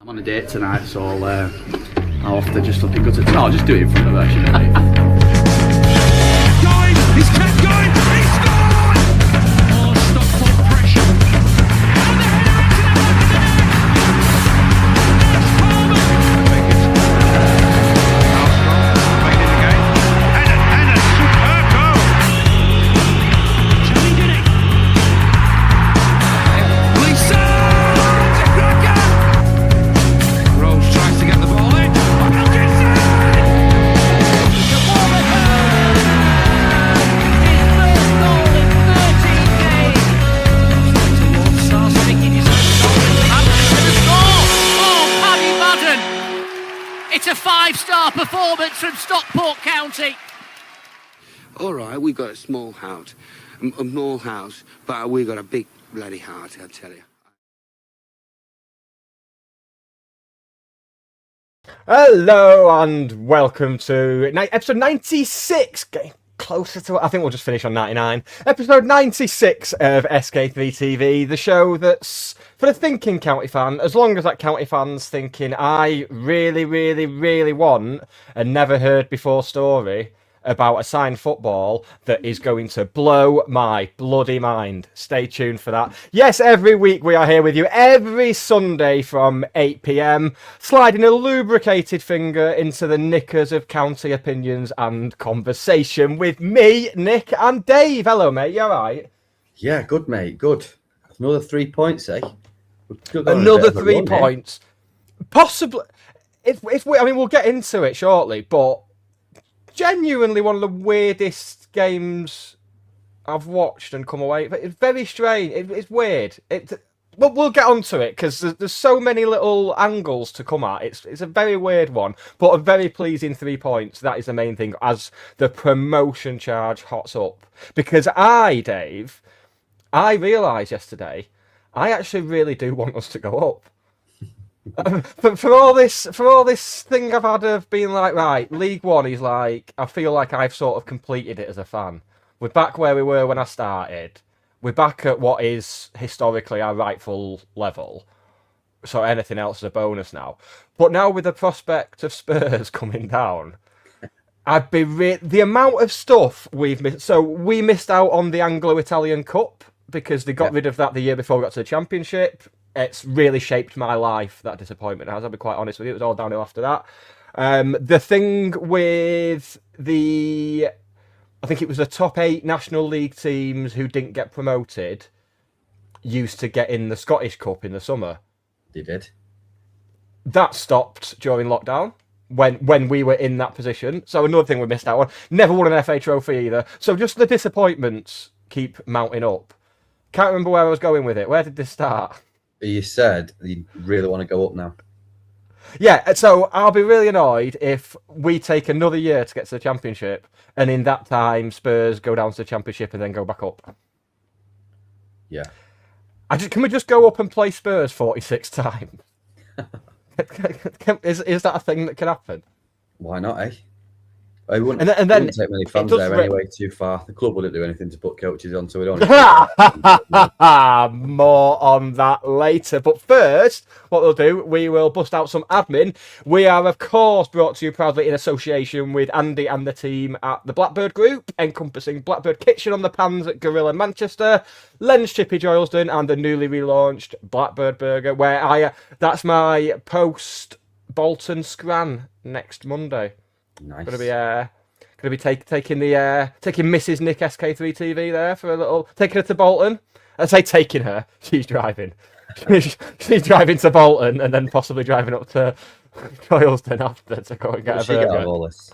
I'm on a date tonight, so I'll have to just fucking go to... No, I'll just do it in front of her, shouldn't I? He's kept going! He scored! Oh, Stockport pressure. And the header into the back of the net! Armstrong made it again. And a superb goal! Charlie did it. Lisa! It's a cracker! Rose tries to get the ball in. Wilkinson! The ball ahead! His first goal in 13 games. Towards Star sticking his own goal. And the score! Oh, Paddy Madden! It's a 5-star performance from Stockport County. All right, we got a small house, but we got a big bloody heart, I tell you. Hello and welcome to episode 96. Getting closer to it. I think we'll just finish on 99. Episode 96 of SK3 TV, the show that's for the thinking county fan, as long as that county fan's thinking, I really, really, really want a never heard before story about a signed football that is going to blow my bloody mind. Stay tuned for that. Yes, every week we are here with you every Sunday from 8 p.m, sliding a lubricated finger into the knickers of county opinions and conversation with me, Nick, and Dave. Hello, mate. You all right? Yeah, good, mate. Good. Another 3 points, eh? Another 3 points. Possibly. I mean, we'll get into it shortly, but genuinely one of the weirdest games I've watched and come away. It's very strange. It's weird. We'll get onto it because there's so many little angles to come at. It's a very weird one, but a very pleasing 3 points. That is the main thing as the promotion charge hots up. Because Dave, I realised yesterday, I actually really do want us to go up. For all this thing I've had of being like, right, League One is like, I feel like I've sort of completed it as a fan. We're back where we were when I started. We're back at what is historically our rightful level. So anything else is a bonus now. But now with the prospect of Spurs coming down, I'd be the amount of stuff we've missed. So we missed out on the Anglo-Italian Cup because they got rid of that the year before we got to the Championship. It's really shaped my life, that disappointment has. I'll be quite honest with you. It was all downhill after that. The thing with I think it was the top 8 National League teams who didn't get promoted used to get in the Scottish Cup in the summer. They did. That stopped during lockdown when we were in that position. So another thing we missed out on. Never won an FA trophy either. So just the disappointments keep mounting up. Can't remember where I was going with it. Where did this start? You said you really want to go up now. Yeah, so I'll be really annoyed if we take another year to get to the Championship, and in that time Spurs go down to the Championship and then go back up. Yeah. Can we just go up and play Spurs 46 times? Is that a thing that can happen? Why not, eh? I wouldn't, and then wouldn't take many fans there anyway, too far. The club wouldn't do anything to put coaches on, so we don't... More on that later. But first, what we'll do, we will bust out some admin. We are, of course, brought to you proudly in association with Andy and the team at the Blackbird Group, encompassing Blackbird Kitchen on the Pans at Gorilla Manchester, Len's Chippy Joylsden, and the newly relaunched Blackbird Burger, where that's my post-Bolton Scran next Monday. Nice. Gonna be taking Mrs. Nick SK3 TV there for a little, taking her to Bolton. I say taking her, she's driving. She's driving to Bolton and then possibly driving up to Coylston after to go and get a burger. Get all this?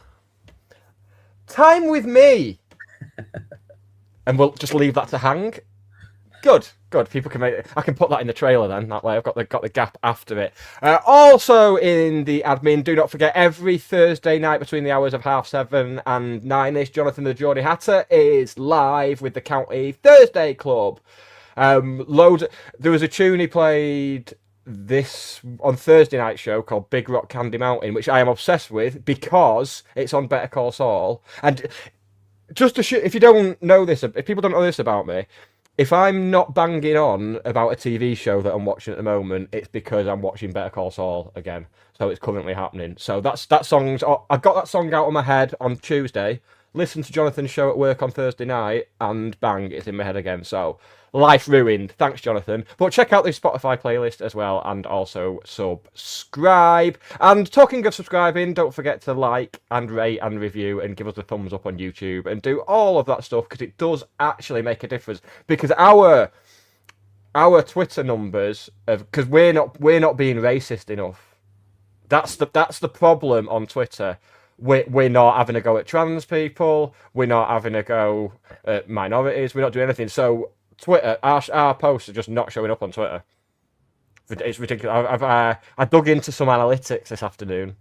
Time with me, and we'll just leave that to hang. Good. People can I can put that in the trailer then. That way, I've got the gap after it. Also in the admin, do not forget every Thursday night between the hours of 7:30 and 9ish, Jonathan the Geordie Hatter is live with the County Thursday Club. There was a tune he played this on Thursday night show called Big Rock Candy Mountain, which I am obsessed with because it's on Better Call Saul. And just to if you don't know this, if people don't know this about me. if I'm not banging on about a TV show that I'm watching at the moment, it's because I'm watching Better Call Saul again. So it's currently happening. So that song's. I got that song out of my head on Tuesday. Listened to Jonathan's show at work on Thursday night, and bang, it's in my head again. So life ruined. Thanks, Jonathan. But check out the Spotify playlist as well, and also subscribe. And talking of subscribing, don't forget to like and rate and review and give us a thumbs up on YouTube and do all of that stuff, because it does actually make a difference. Because our Twitter numbers, because we're not being racist enough. That's the problem on Twitter. We're not having a go at trans people. We're not having a go at minorities. We're not doing anything. So Twitter, our posts are just not showing up on Twitter. It's ridiculous. I dug into some analytics this afternoon.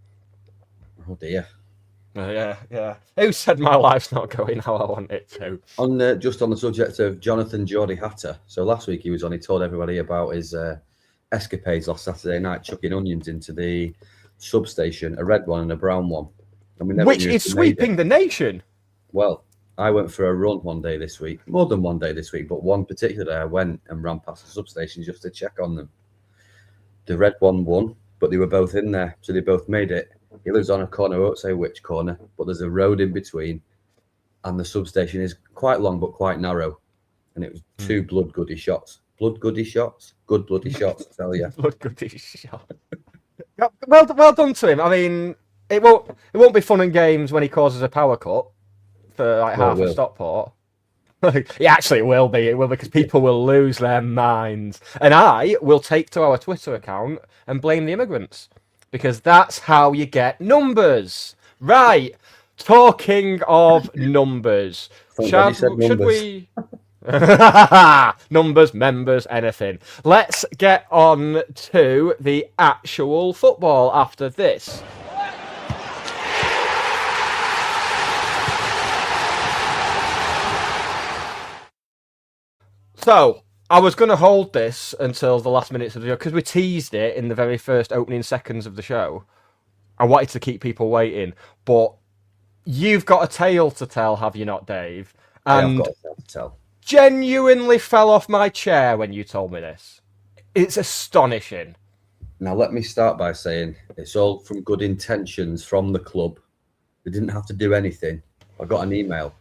Oh dear. Yeah. Who said my life's not going how I want it to? Just on the subject of Jonathan Geordie Hatter. So last week he was on. He told everybody about his escapades last Saturday night, chucking onions into the substation, a red one and a brown one. Which is sweeping the nation. Well, I went for a run one day this week, more than one day this week, but one particular day I went and ran past the substation just to check on them. The red one won, but they were both in there, so they both made it. He lives on a corner, I won't say which corner, but there's a road in between, and the substation is quite long but quite narrow, and it was two blood goody shots. Blood goody shots? Good bloody shots, I tell you. Blood goody shot. Well done to him. I mean, it won't be fun and games when he causes a power cut for like half of Stockport. Yeah, actually, it will be. It will, because people will lose their minds, and I will take to our Twitter account and blame the immigrants, because that's how you get numbers. Right. Talking of numbers, should we? Numbers, members, anything. Let's get on to the actual football after this. So, I was going to hold this until the last minutes of the show, because we teased it in the very first opening seconds of the show. I wanted to keep people waiting, but you've got a tale to tell, have you not, Dave? And I have got a tale to tell. Genuinely fell off my chair when you told me this. It's astonishing. Now, let me start by saying it's all from good intentions from the club. They didn't have to do anything. I got an email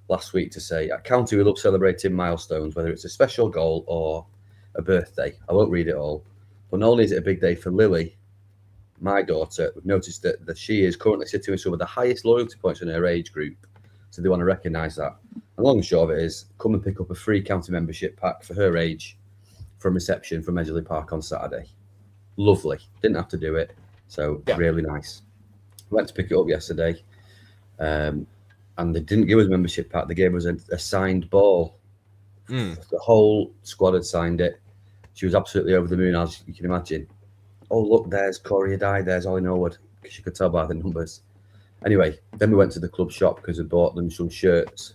last week to say, at County, we love celebrating milestones, whether it's a special goal or a birthday. I won't read it all. But not only is it a big day for Lily, my daughter, we've noticed that she is currently sitting with some of the highest loyalty points in her age group. So they want to recognise that. And long and short of it is, come and pick up a free county membership pack for her age from reception from Managerial Park on Saturday. Lovely. Didn't have to do it. So really nice. Went to pick it up yesterday. And they didn't give us a membership pack. They gave us a signed ball. The whole squad had signed it. She was absolutely over the moon, as you can imagine. Oh, look, there's Corey Adai, there's Ollie Norwood, because you could tell by the numbers. Anyway, then we went to the club shop because we bought them some shirts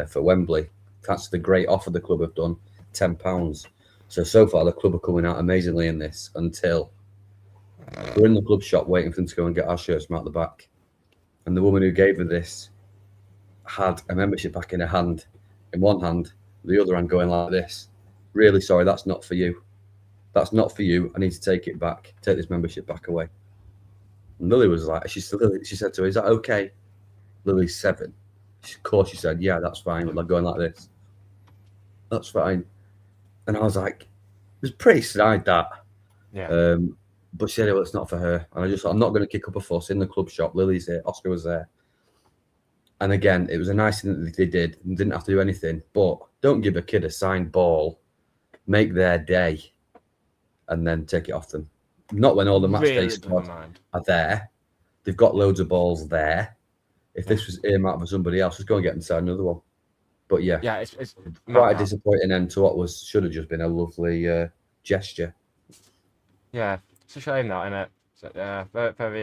for Wembley. That's the great offer the club have done, £10. So far, the club are coming out amazingly in this until we're in the club shop waiting for them to go and get our shirts from out the back. And the woman who gave me this had a membership pack in her hand, in one hand, the other hand going like this. Really sorry, that's not for you. That's not for you. I need to take it back. Take this membership back away. And Lily was like, she said to her, is that okay? Lily's 7. Of course, she said, yeah, that's fine. Like going like this. That's fine. And I was like, it was pretty snide, that. Yeah. But she said, well, it's not for her. And I just thought, I'm not going to kick up a fuss in the club shop. Lily's there. Oscar was there. And again, it was a nice thing that they did and didn't have to do anything. But don't give a kid a signed ball. Make their day and then take it off them. Not when all the match day squad are there. They've got loads of balls there. If this was earmarked for somebody else, just go and get them to sign another one. But yeah, it's quite a disappointing end to what should have just been a lovely gesture. Yeah, it's a shame that, isn't it? So, yeah, very.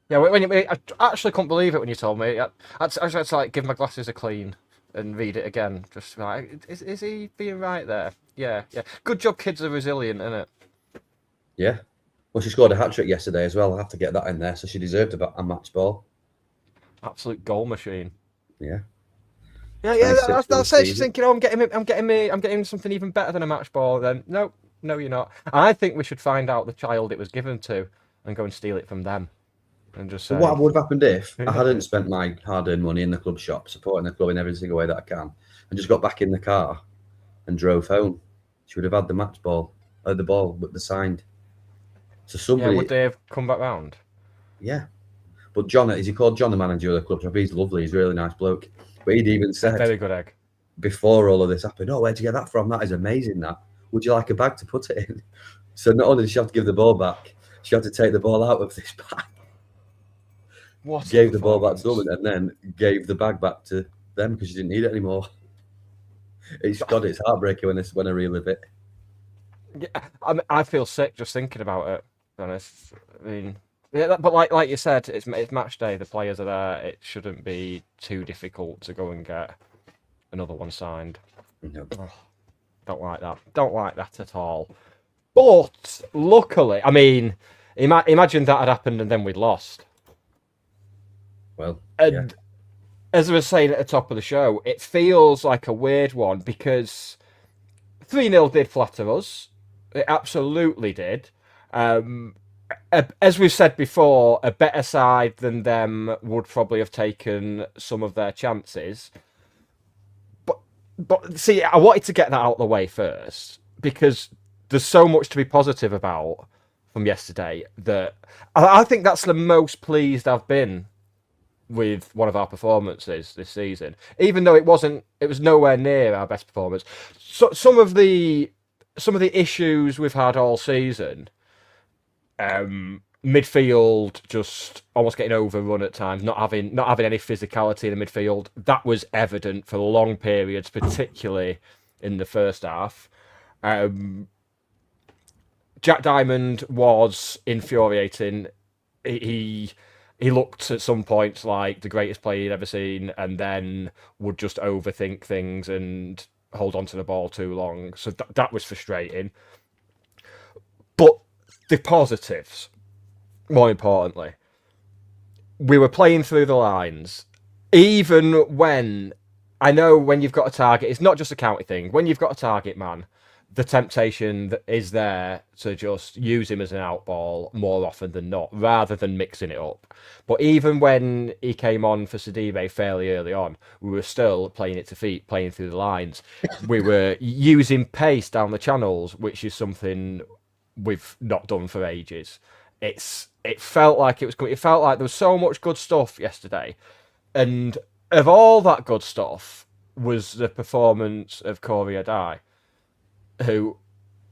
Yeah, I actually couldn't believe it when you told me. I had to like give my glasses a clean and read it again. Just like, is he being right there? Yeah. Good job, kids are resilient, isn't it? Yeah. Well, she scored a hat-trick yesterday as well. I'll have to get that in there. So she deserved a match ball. Absolute goal machine. Yeah. Yeah. 26th of the That's it. She's season. thinking, oh, I'm getting him something even better than a match ball. Then no, you're not. I think we should find out the child it was given to and go and steal it from them, and just say, So what would have happened if I hadn't spent my hard-earned money in the club shop, supporting the club in every single way that I can, and just got back in the car and drove home? She would have had the match ball, the ball, but the signed. So somebody, would they have come back round? yeah. But John, is he called John, the manager of the club shop? He's lovely. He's a really nice bloke. But he'd even said, Very good egg. before all of this happened, oh, where'd you get that from? That is amazing, that. Would you like a bag to put it in? So not only did she have to give the ball back, she had to take the ball out of this bag. What Gave the ball back to them and then gave the bag back to them because she didn't need it anymore. It's heartbreaking when I relive it. Yeah, I feel sick just thinking about it. To be honest, I mean, yeah, but like you said, it's match day. The players are there. It shouldn't be too difficult to go and get another one signed. No. Oh, don't like that. Don't like that at all. But luckily, I mean, imagine that had happened and then we'd lost. Well, and as I was saying at the top of the show, it feels like a weird one because 3-0 did flatter us. It absolutely did. As we've said before, a better side than them would probably have taken some of their chances. But see, I wanted to get that out of the way first because there's so much to be positive about from yesterday that I think that's the most pleased I've been with one of our performances this season, even though it was nowhere near our best performance. So some of the issues we've had all season, midfield just almost getting overrun at times, not having any physicality in the midfield. That was evident for long periods, particularly in the first half. Jack Diamond was infuriating. He looked at some points like the greatest player he'd ever seen, and then would just overthink things and hold on to the ball too long. So that was frustrating. But the positives, more importantly, we were playing through the lines. Even when, I know when you've got a target, it's not just a county thing. When you've got a target man, the temptation that is there to just use him as an out ball more often than not, rather than mixing it up. But even when he came on for Sidibe fairly early on, we were still playing it to feet, playing through the lines. We were using pace down the channels, which is something we've not done for ages. It felt like it was. It felt like there was so much good stuff yesterday, and of all that good stuff was the performance of Corey Adai, who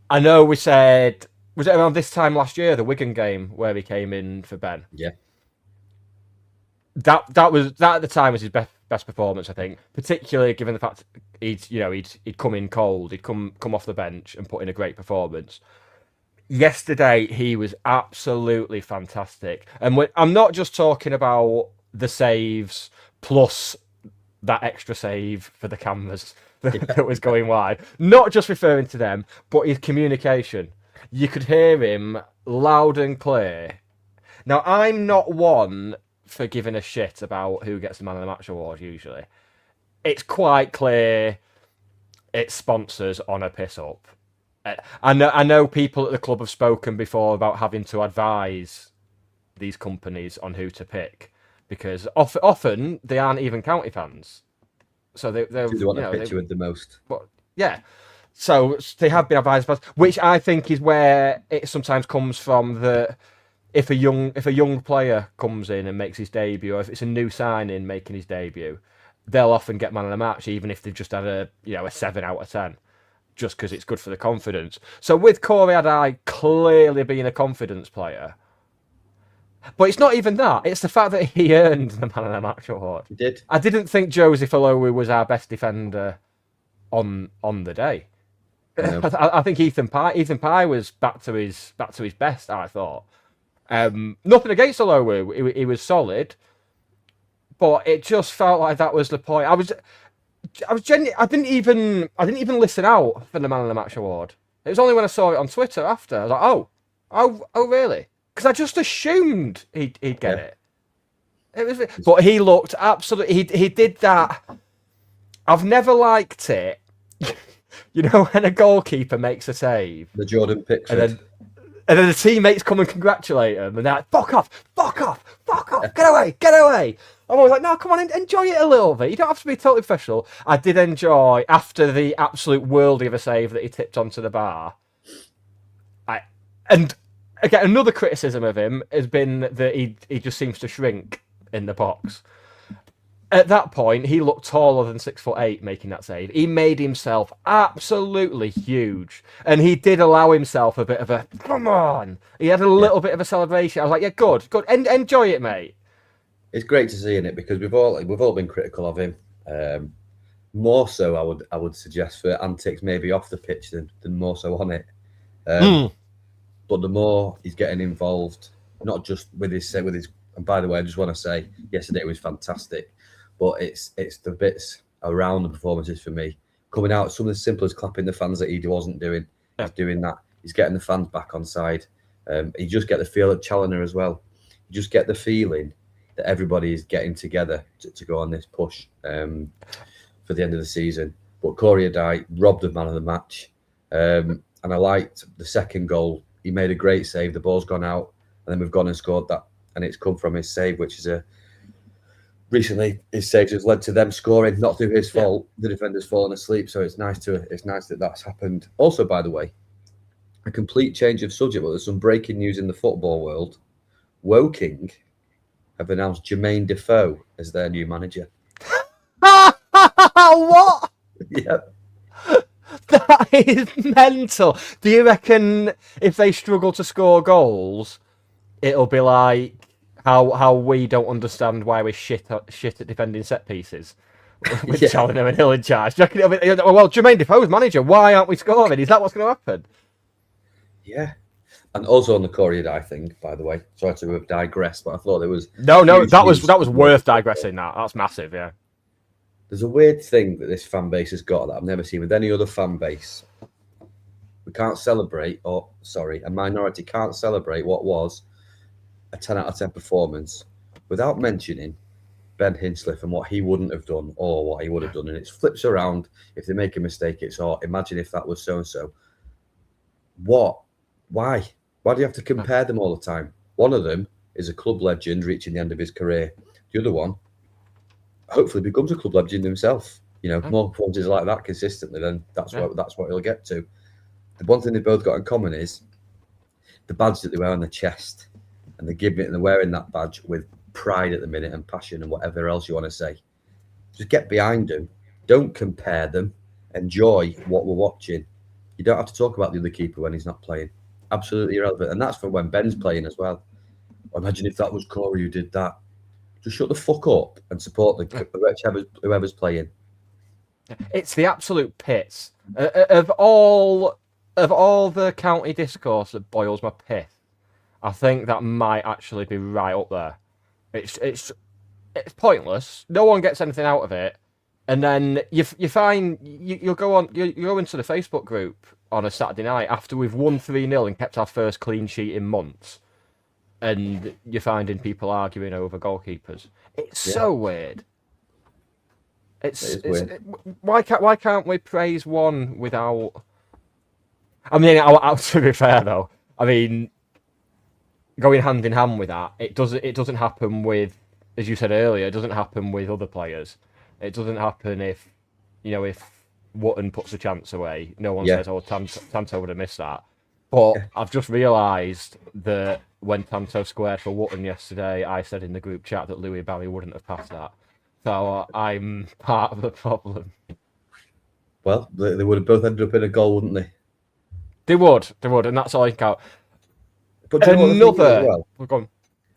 I know we said, was it around this time last year, the Wigan game where he came in for Ben? Yeah. That at the time was his best performance, I think, particularly given the fact he'd come in cold, he'd come off the bench and put in a great performance. Yesterday he was absolutely fantastic, and I'm not just talking about the saves plus that extra save for the cameras that was going wide. Not just referring to them, but his communication. You could hear him loud and clear. Now, I'm not one for giving a shit about who gets the Man of the Match award, usually. It's quite clear it's sponsors on a piss-up. I know people at the club have spoken before about having to advise these companies on who to pick, because often they aren't even county fans. So they want to picture with the most. But yeah, so they have been advised, which I think is where it sometimes comes from. That if a young player comes in and makes his debut, or if it's a new signing making his debut, they'll often get man of the match, even if they've just had a 7 out of 10, just because it's good for the confidence. So with Corey Adai clearly being a confidence player. But it's not even that. It's the fact that he earned the Man of the Match award. He did. I didn't think Joseph Alowu was our best defender on the day. No. I think Ethan Pye was back to his best, I thought. Nothing against Alowu. He was solid. But it just felt like that was the point. I was genuinely, I didn't even listen out for the Man of the Match award. It was only when I saw it on Twitter after. I was like, oh really? Because I just assumed he'd get it. But he looked absolutely. He did that. I've never liked it. You know, when a goalkeeper makes a save, The Jordan Pickford. and then the teammates come and congratulate him, and they're like, fuck off, fuck off, fuck off, get away, get away. I'm always like, no, come on, enjoy it a little bit. You don't have to be totally professional. I did enjoy, after the absolute worldie of a save that he tipped onto the bar. And again, another criticism of him has been that he just seems to shrink in the box. At that point, he looked taller than 6'8" making that save. He made himself absolutely huge. And he did allow himself a bit of a, come on. He had a little bit of a celebration. I was like, yeah, good. Enjoy it, mate. It's great to see in it because we've all been critical of him. More so, I would suggest, for antics maybe off the pitch than more so on it. But the more he's getting involved, not just with his. And by the way, I just want to say, yesterday was fantastic. But it's the bits around the performances for me. Coming out, something as simple as clapping the fans that he wasn't doing. Yeah. He's doing that. He's getting the fans back on side. You just get the feel at Challoner as well. You just get the feeling that everybody is getting together to go on this push for the end of the season. But Corey Adai robbed of man of the match. And I liked the second goal. He made a great save. The ball's gone out. And then we've gone and scored that. And it's come from his save, which is recently his saves has led to them scoring, not through his fault. The defender's fallen asleep, so it's nice that that's happened. Also, by the way, a complete change of subject, but there's some breaking news in the football world. Woking have announced Jermaine Defoe as their new manager. What? Yep. That is mental. Do you reckon if they struggle to score goals, it'll be like how we don't understand why we're shit at defending set pieces with Challoner and Hill in charge? Do you reckon it'll be, well, Jermaine Defoe's manager, why aren't we scoring? Is that what's going to happen? Yeah. And also on the Corey Adai thing, by the way. Sorry to have digressed, but I thought there was no. That was worth digressing. That's massive. Yeah. There's a weird thing that this fan base has got that I've never seen with any other fan base. We can't celebrate, a minority can't celebrate what was a 10 out of 10 performance without mentioning Ben Hinchliffe and what he wouldn't have done or what he would have done. And it flips around. If they make a mistake, it's, imagine if that was so-and-so. What? Why? Why do you have to compare them all the time? One of them is a club legend reaching the end of his career. The other one hopefully becomes a club legend himself. You know, more performances like that consistently, then that's what he'll get to. The one thing they've both got in common is the badge that they wear on their chest. And they're wearing that badge with pride at the minute and passion and whatever else you want to say. Just get behind them. Don't compare them. Enjoy what we're watching. You don't have to talk about the other keeper when he's not playing. Absolutely irrelevant. And that's for when Ben's playing as well. Imagine if that was Corey who did that. Just shut the fuck up and support whoever's playing. It's the absolute pits. Of all the county discourse that boils my pith, I think that might actually be right up there. It's pointless. No one gets anything out of it, and then you find you'll go into the Facebook group on a Saturday night after we've won 3-0 and kept our first clean sheet in months, and you're finding people arguing over goalkeepers. It's so weird. It's weird. Why can't we praise one without? I mean, to be fair though, I mean, going hand in hand with that, it doesn't happen with, as you said earlier, it doesn't happen with other players. It doesn't happen if Wotton puts a chance away. No one says, Tanto would have missed that. But I've just realised that when Tanto squared for Wotton yesterday, I said in the group chat that Louis Barry wouldn't have passed that. So I'm part of the problem. Well, they would have both ended up in a goal, wouldn't they? They would, and that's all I can count. But another... Go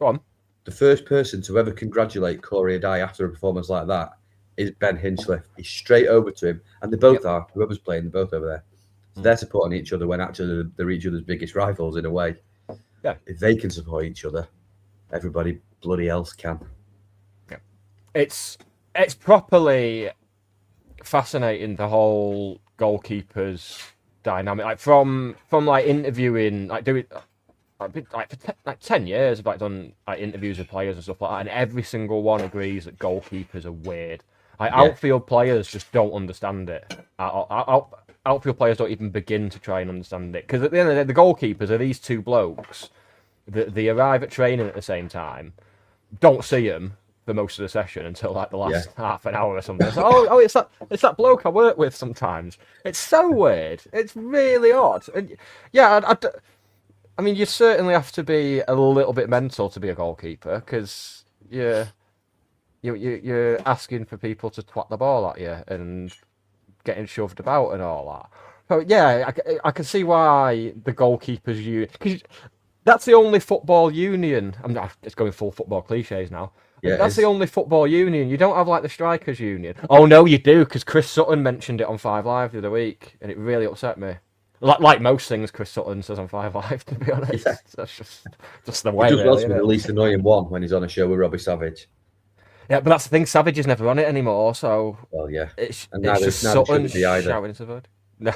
on. The first person to ever congratulate Corey Adai after a performance like that is Ben Hinchliffe. He's straight over to him, and they both are. Whoever's playing, they're both over there. So they're supporting each other when actually they're each other's biggest rivals in a way. Yeah. If they can support each other, everybody bloody else can. Yeah. It's properly fascinating, the whole goalkeepers dynamic. Like from like interviewing, like doing like for 10 years I've like done like interviews with players and stuff like that, and every single one agrees that goalkeepers are weird. Outfield players just don't understand it. Outfield players don't even begin to try and understand it. Because at the end of the day, the goalkeepers are these two blokes that they arrive at training at the same time, don't see them for most of the session until like the last half an hour or something. So, it's that bloke I work with sometimes. It's so weird. It's really odd. And yeah, I mean, you certainly have to be a little bit mental to be a goalkeeper because you're asking for people to twat the ball at you and getting shoved about and all that. So yeah, I can see why the goalkeepers because that's the only football union. I'm not just going full football cliches now. Yeah, that's the only football union. You don't have like the strikers union. Oh no, you do, because Chris Sutton mentioned it on 5 Live the other week, and it really upset me. Like most things Chris Sutton says on 5 Live, to be honest. Yeah. That's just the way. He does well to be the least annoying one when he's on a show with Robbie Savage. Yeah, but that's the thing. Savage is never on it anymore, so. Well, yeah. It's just Sutton shouting into the void. No.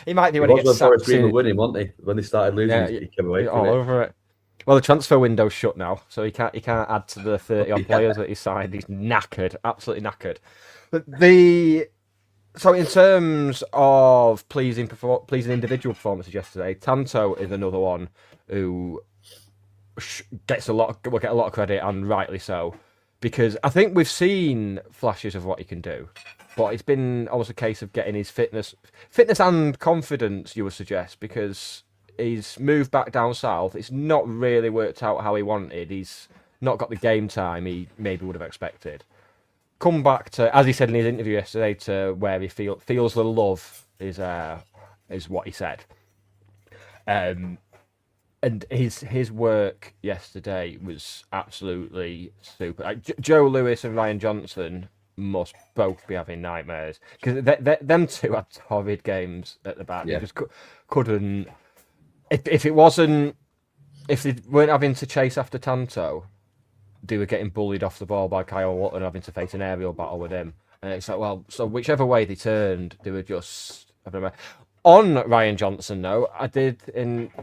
He might be when he gets sacked. He was winning, wasn't he? When they started losing, he came away from all over it. Well, the transfer window's shut now, so he can't add to the 30-odd players that he signed. He's knackered, absolutely knackered. But so in terms of pleasing individual performances yesterday, Tanto is another one who will get a lot of credit, and rightly so, because I think we've seen flashes of what he can do, but it's been almost a case of getting his fitness and confidence, you would suggest, because he's moved back down south. It's not really worked out how he wanted. He's not got the game time he maybe would have expected. Come back to, as he said in his interview yesterday, to where he feels the love is what he said. And his work yesterday was absolutely super. Like, Joe Lewis and Ryan Johnson must both be having nightmares, because them two had torrid games at the back. They just couldn't. If they weren't having to chase after Tanto, they were getting bullied off the ball by Kyle Walton and having to face an aerial battle with him. And it's like, well, so whichever way they turned, they were just... On Ryan Johnson, though, I did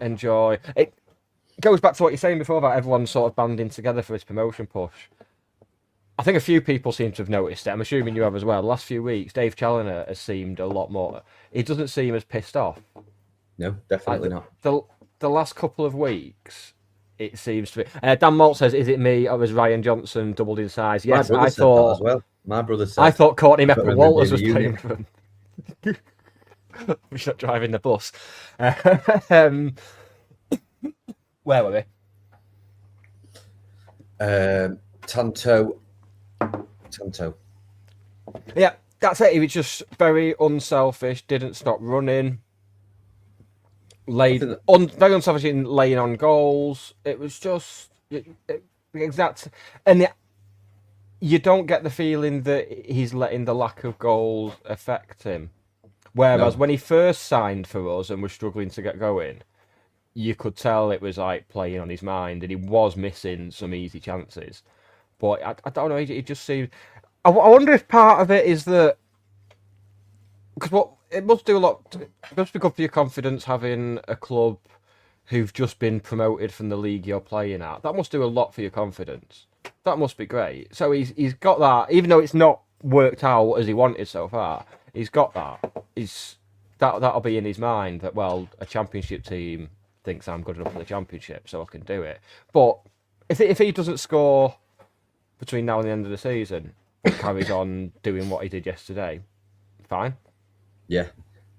enjoy... It goes back to what you're saying before about everyone sort of banding together for his promotion push. I think a few people seem to have noticed it. I'm assuming you have as well. The last few weeks, Dave Challoner has seemed a lot more... He doesn't seem as pissed off. No, definitely not. The last couple of weeks, it seems to be. Dan Malt says, "Is it me or has Ryan Johnson doubled in size?" Yes, I thought. As well. My brother said. I thought Courtney Mepper Walters was playing for him. We're not driving the bus. Where were we? Tanto. Yeah, that's it. He was just very unselfish. Didn't stop running. Very unselfish in laying on goals. It was just exact, and you don't get the feeling that he's letting the lack of goals affect him. Whereas when he first signed for us and was struggling to get going, you could tell it was like playing on his mind, and he was missing some easy chances. But I don't know. He just seemed. I wonder if part of it is that because it must do a lot. It must be good for your confidence having a club who've just been promoted from the league you're playing at. That must do a lot for your confidence. That must be great. So he's got that, even though it's not worked out as he wanted so far. He's got that. That'll be in his mind that, well, a championship team thinks I'm good enough for the championship, so I can do it. But if he doesn't score between now and the end of the season, but carries on doing what he did yesterday, fine. Yeah,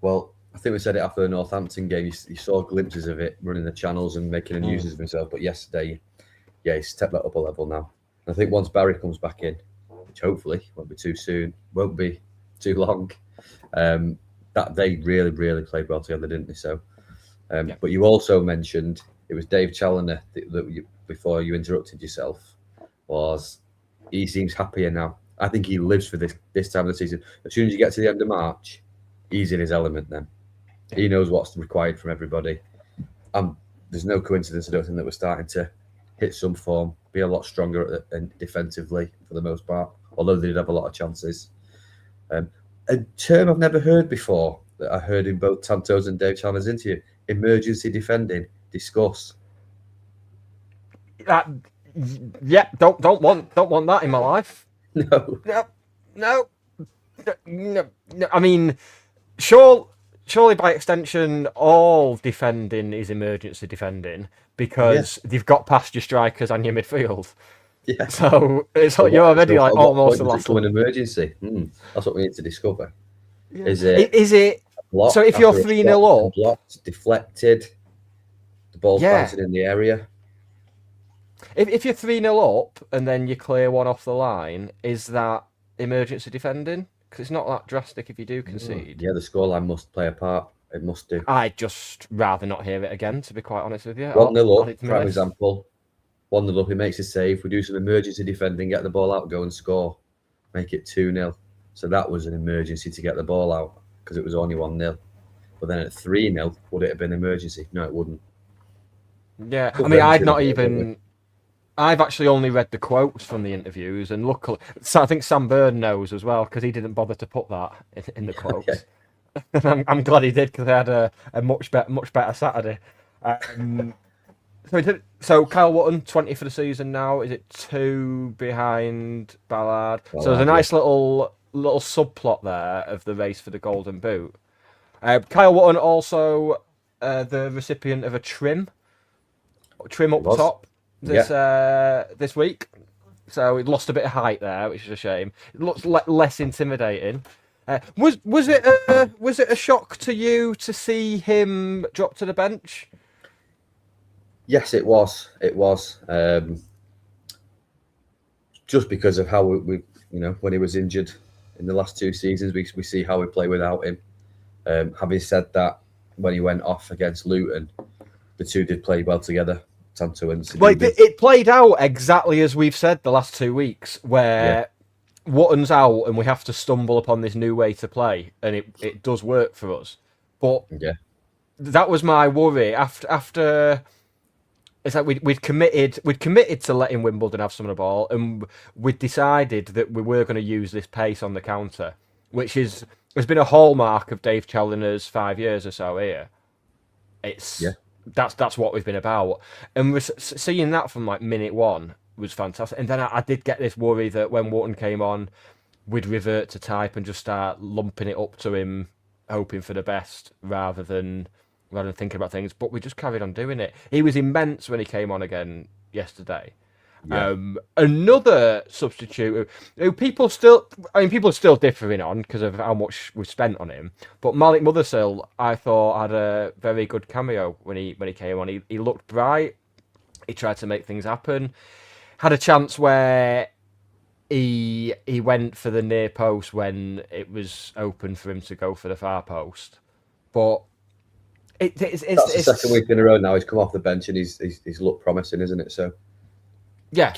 well, I think we said it after the Northampton game. You saw glimpses of it running the channels and making a nuisance of himself. But yesterday, he's stepped that up a level now. And I think once Barry comes back in, which hopefully won't be too soon, won't be too long, that they really, really played well together, didn't they? So, but you also mentioned it was Dave Challoner that before you interrupted yourself, was he seems happier now. I think he lives for this time of the season. As soon as you get to the end of March, he's in his element then. He knows what's required from everybody. There's no coincidence, I don't think, that we're starting to hit some form, be a lot stronger defensively for the most part, although they did have a lot of chances. A term I've never heard before that I heard in both Tanto's and Dave Challoner's interview: emergency defending. Discuss. Don't want that in my life. No. No. No. I mean, surely by extension, all defending is emergency defending because they've got past your strikers and your midfield. Yeah. So it's like you're already like almost the last one. An emergency. That's what we need to discover. Yeah. Is it blocked so if you're 3-0 up, blocked, deflected, the ball's bouncing in the area? If you're 3-0 up and then you clear one off the line, is that emergency defending? Because it's not that drastic if you do concede. Yeah, the scoreline must play a part. It must do. I'd just rather not hear it again, to be quite honest with you. 1-0 up, for example. 1-0 up, he makes a save. We do some emergency defending, get the ball out, go and score. Make it 2-0. So that was an emergency to get the ball out because it was only 1-0. But then at 3-0, would it have been emergency? No, it wouldn't. Yeah, I mean, I've actually only read the quotes from the interviews, and luckily, I think Sam Byrne knows as well because he didn't bother to put that in the quotes. Okay. I'm glad he did because they had a much better Saturday. So Kyle Wotton, 20 for the season now. Is it 2 behind Ballard? So there's a nice little subplot there of the race for the Golden Boot. Kyle Wotton also the recipient of a trim up top this week. So he lost a bit of height there, which is a shame. It looks less intimidating. Was it a shock to you to see him drop to the bench? Yes, it was. It was. Just because of how we when he was injured in the last 2 seasons, we see how we play without him. Having said that, when he went off against Luton, the two did play well together. Tanto and Sidibe. Like it played out exactly as we've said the last 2 weeks, where Wotton's out and we have to stumble upon this new way to play, and it does work for us. But that was my worry after. It's like we'd committed to letting Wimbledon have some of the ball, and we decided that we were going to use this pace on the counter, which has been a hallmark of Dave Challoner's 5 years or so here. That's what we've been about, and we're seeing that from like minute one was fantastic. And then I did get this worry that when Wotton came on, we'd revert to type and just start lumping it up to him, hoping for the best rather than thinking about things, but we just carried on doing it. He was immense when he came on again yesterday. Yeah. Another substitute who people are still differing on because of how much we've spent on him. But Malik Mothersill, I thought, had a very good cameo when he came on. He looked bright. He tried to make things happen. Had a chance where he went for the near post when it was open for him to go for the far post, but. That's the second week in a row now. He's come off the bench and he's looked promising, isn't it? So I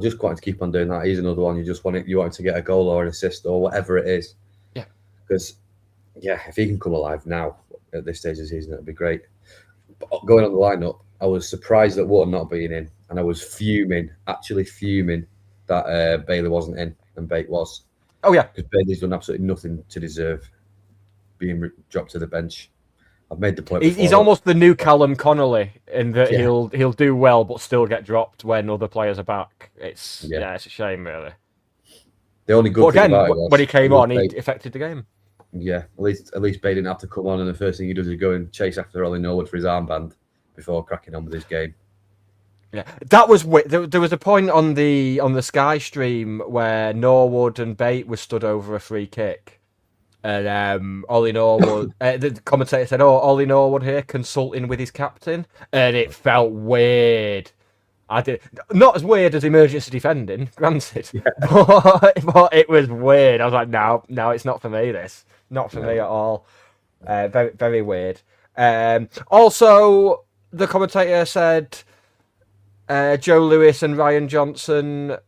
just wanted to keep on doing that. He's another one. You want to get a goal or an assist or whatever it is. Yeah. Because if he can come alive now at this stage of the season, that'd be great. But going on the lineup, I was surprised at Wotton not being in, and I was actually fuming that Bailey wasn't in and Bate was. Oh yeah, because Bailey's done absolutely nothing to deserve being dropped to the bench. I've made the point. He's almost the new Callum Connolly in that he'll do well but still get dropped when other players are back. It's a shame really. The only good thing about it was when he came on, he affected the game. Yeah, at least Bay didn't have to come on, and the first thing he does is go and chase after Ollie Norwood for his armband before cracking on with his game. Yeah, that was there was a point on the Sky stream where Norwood and Bate were stood over a free kick. And Ollie Norwood, the commentator said, Ollie Norwood here consulting with his captain. And it felt weird. Not as weird as emergency defending, granted. Yeah. But it was weird. I was like, no, it's not for me, this. Not for me at all. Very, very weird. Also, the commentator said Joe Lewis and Ryan Johnson,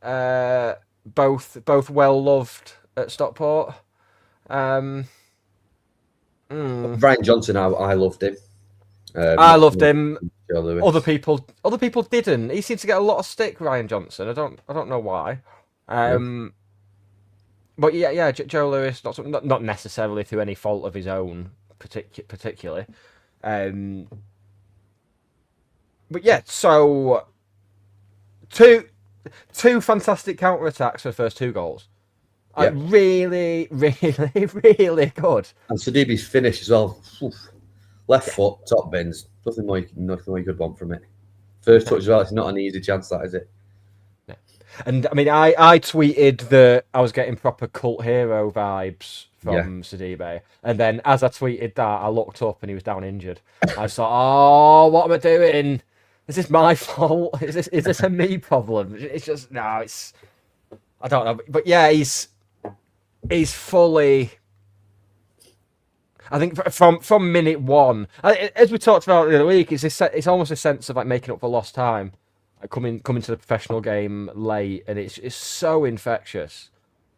both well-loved at Stockport. Ryan Johnson, I loved him. I loved him. Other people didn't. He seemed to get a lot of stick, Ryan Johnson. I don't know why. But Joe Lewis, not necessarily through any fault of his own, particularly. But yeah, so 2 fantastic counter-attacks for the first 2 goals. Yeah. Really, really, really good. And Sidibe's finish as well. Oof. Left foot, top bins. Nothing more you could want from it. First touch as well. It's not an easy chance, that is it? And I mean, I tweeted that I was getting proper cult hero vibes from Sidibe, and then as I tweeted that, I looked up and he was down injured. I was like, "Oh, what am I doing? Is this my fault? Is this a me problem?" It's just no, it's I don't know, but yeah, he's fully. I think from minute 1, as we talked about the other week, it's almost a sense of like making up for lost time. Coming to the professional game late, and it's so infectious.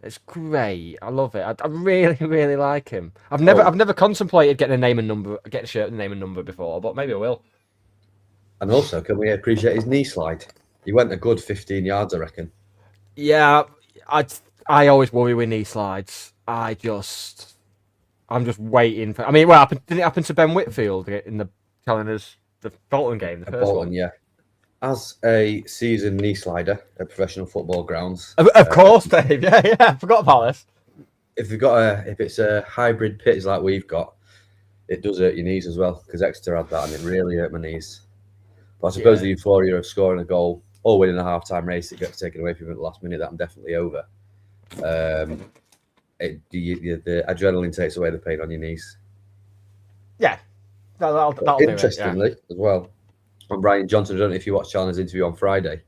It's great. I love it. I really, really like him. I've never contemplated getting a shirt and name and number before, but maybe I will. And also, can we appreciate his knee slide? He went a good 15 yards, I reckon. Yeah, I always worry with knee slides. I'm just waiting for. I mean, didn't it happen to Ben Whitfield in the Bolton game, the first Bolton, one? Yeah. As a seasoned knee slider at professional football grounds, of course, Dave. Yeah, I forgot about this. If it's a hybrid pitch like we've got, it does hurt your knees as well. Because Exeter had that, and it really hurt my knees. But I suppose the euphoria of scoring a goal or winning a half-time race, it gets taken away from you at the last minute. That I'm definitely over. The adrenaline takes away the pain on your knees. Yeah, that'll do it. Interestingly, as well. And Ryan Johnson, I don't know if you watched Challenger's interview on Friday,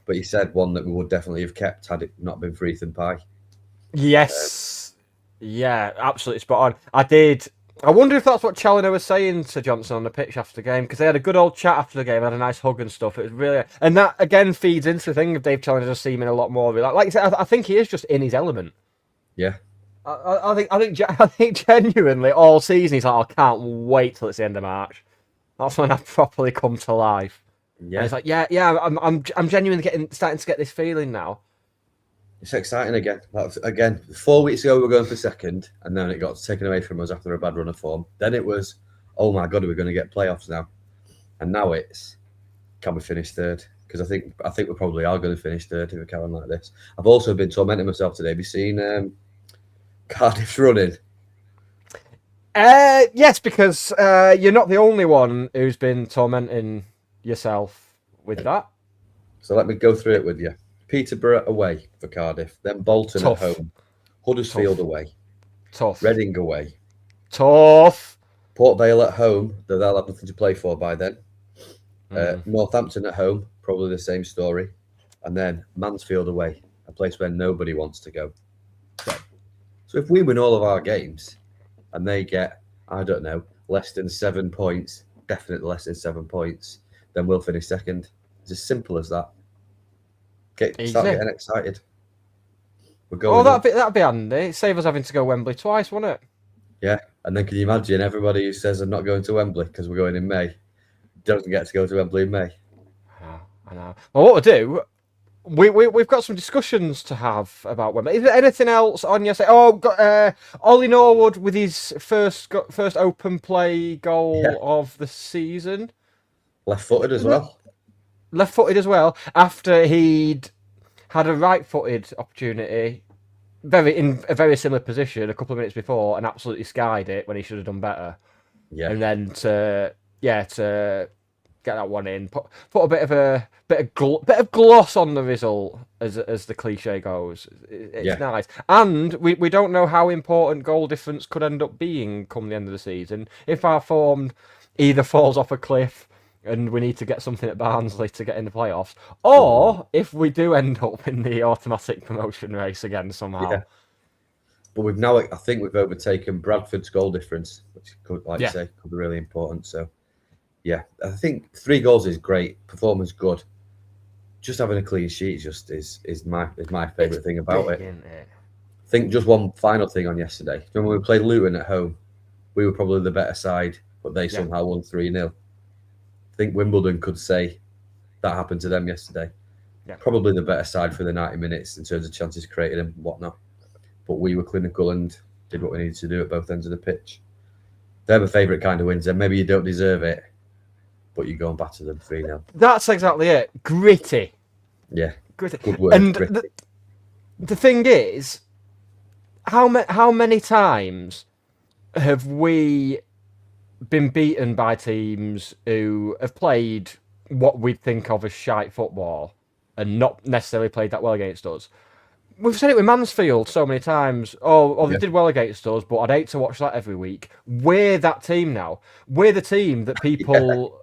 but he said one that we would definitely have kept had it not been for Ethan Pye. Yes. Yeah, absolutely spot on. I wonder if that's what Challenger was saying to Johnson on the pitch after the game, because they had a good old chat after the game, had a nice hug and stuff. It was really, and that again feeds into the thing of Dave Challenger just seeming a lot more like you said. I think he is just in his element. Yeah. I think genuinely all season he's like, I can't wait till it's the end of March. That's when I properly come to life. Yeah, and it's like, I'm genuinely starting to get this feeling now. It's exciting again. Again, 4 weeks ago we were going for second, and then it got taken away from us after a bad run of form. Then it was, oh my god, are we going to get playoffs now? And now it's, can we finish third? Because I think we probably are going to finish third if we carry on like this. I've also been tormenting myself today. Have you seen Cardiff's running? Yes, because you're not the only one who's been tormenting yourself with that. So let me go through it with you. Peterborough away for Cardiff, then Bolton Tough. at home, Huddersfield away, Tough. Reading away, Tough. Port Vale at home, though they'll have nothing to play for by then. Northampton at home, probably the same story. And then Mansfield away, a place where nobody wants to go. So if we win all of our games and they get, I don't know, less than 7 points, definitely less than 7 points, then we'll finish second. It's as simple as that. Start getting excited. We're going. Oh, that'd be handy. Save us having to go Wembley twice, wouldn't it? Yeah, and then can you imagine everybody who says I'm not going to Wembley because we're going in May doesn't get to go to Wembley in May. I know. Well, what we'll do, we've got some discussions to have about Wembley. Is there anything else on your side? Ollie Norwood with his first open play goal of the season. Left-footed as well. Left-footed as well, after he'd had a right-footed opportunity, in a very similar position a couple of minutes before, and absolutely skied it when he should have done better. Yeah, and then to get that one in, put a bit of gloss on the result, as the cliche goes. It's nice, and we don't know how important goal difference could end up being come the end of the season if our form either falls off a cliff and we need to get something at Barnsley to get in the playoffs, or if we do end up in the automatic promotion race again somehow. Yeah. But I think we've overtaken Bradford's goal difference, which could, you say, could be really important. So, yeah, I think 3 goals is great. Performance good. Just having a clean sheet is my favourite thing about it. I think just one final thing on yesterday. When we played Luton at home, we were probably the better side, but they somehow won 3-0. I think Wimbledon could say that happened to them yesterday. Yeah. Probably the better side for the 90 minutes in terms of chances created and whatnot. But we were clinical and did what we needed to do at both ends of the pitch. They're my favourite kind of wins. And maybe you don't deserve it, but you go and batter them 3-0. That's exactly it. Gritty. Yeah. Good word. And Gritty. the thing is, how many times have we been beaten by teams who have played what we'd think of as shite football and not necessarily played that well against us? We've said it with Mansfield so many times. They did well against us, but I'd hate to watch that every week. We're that team now. We're the team that people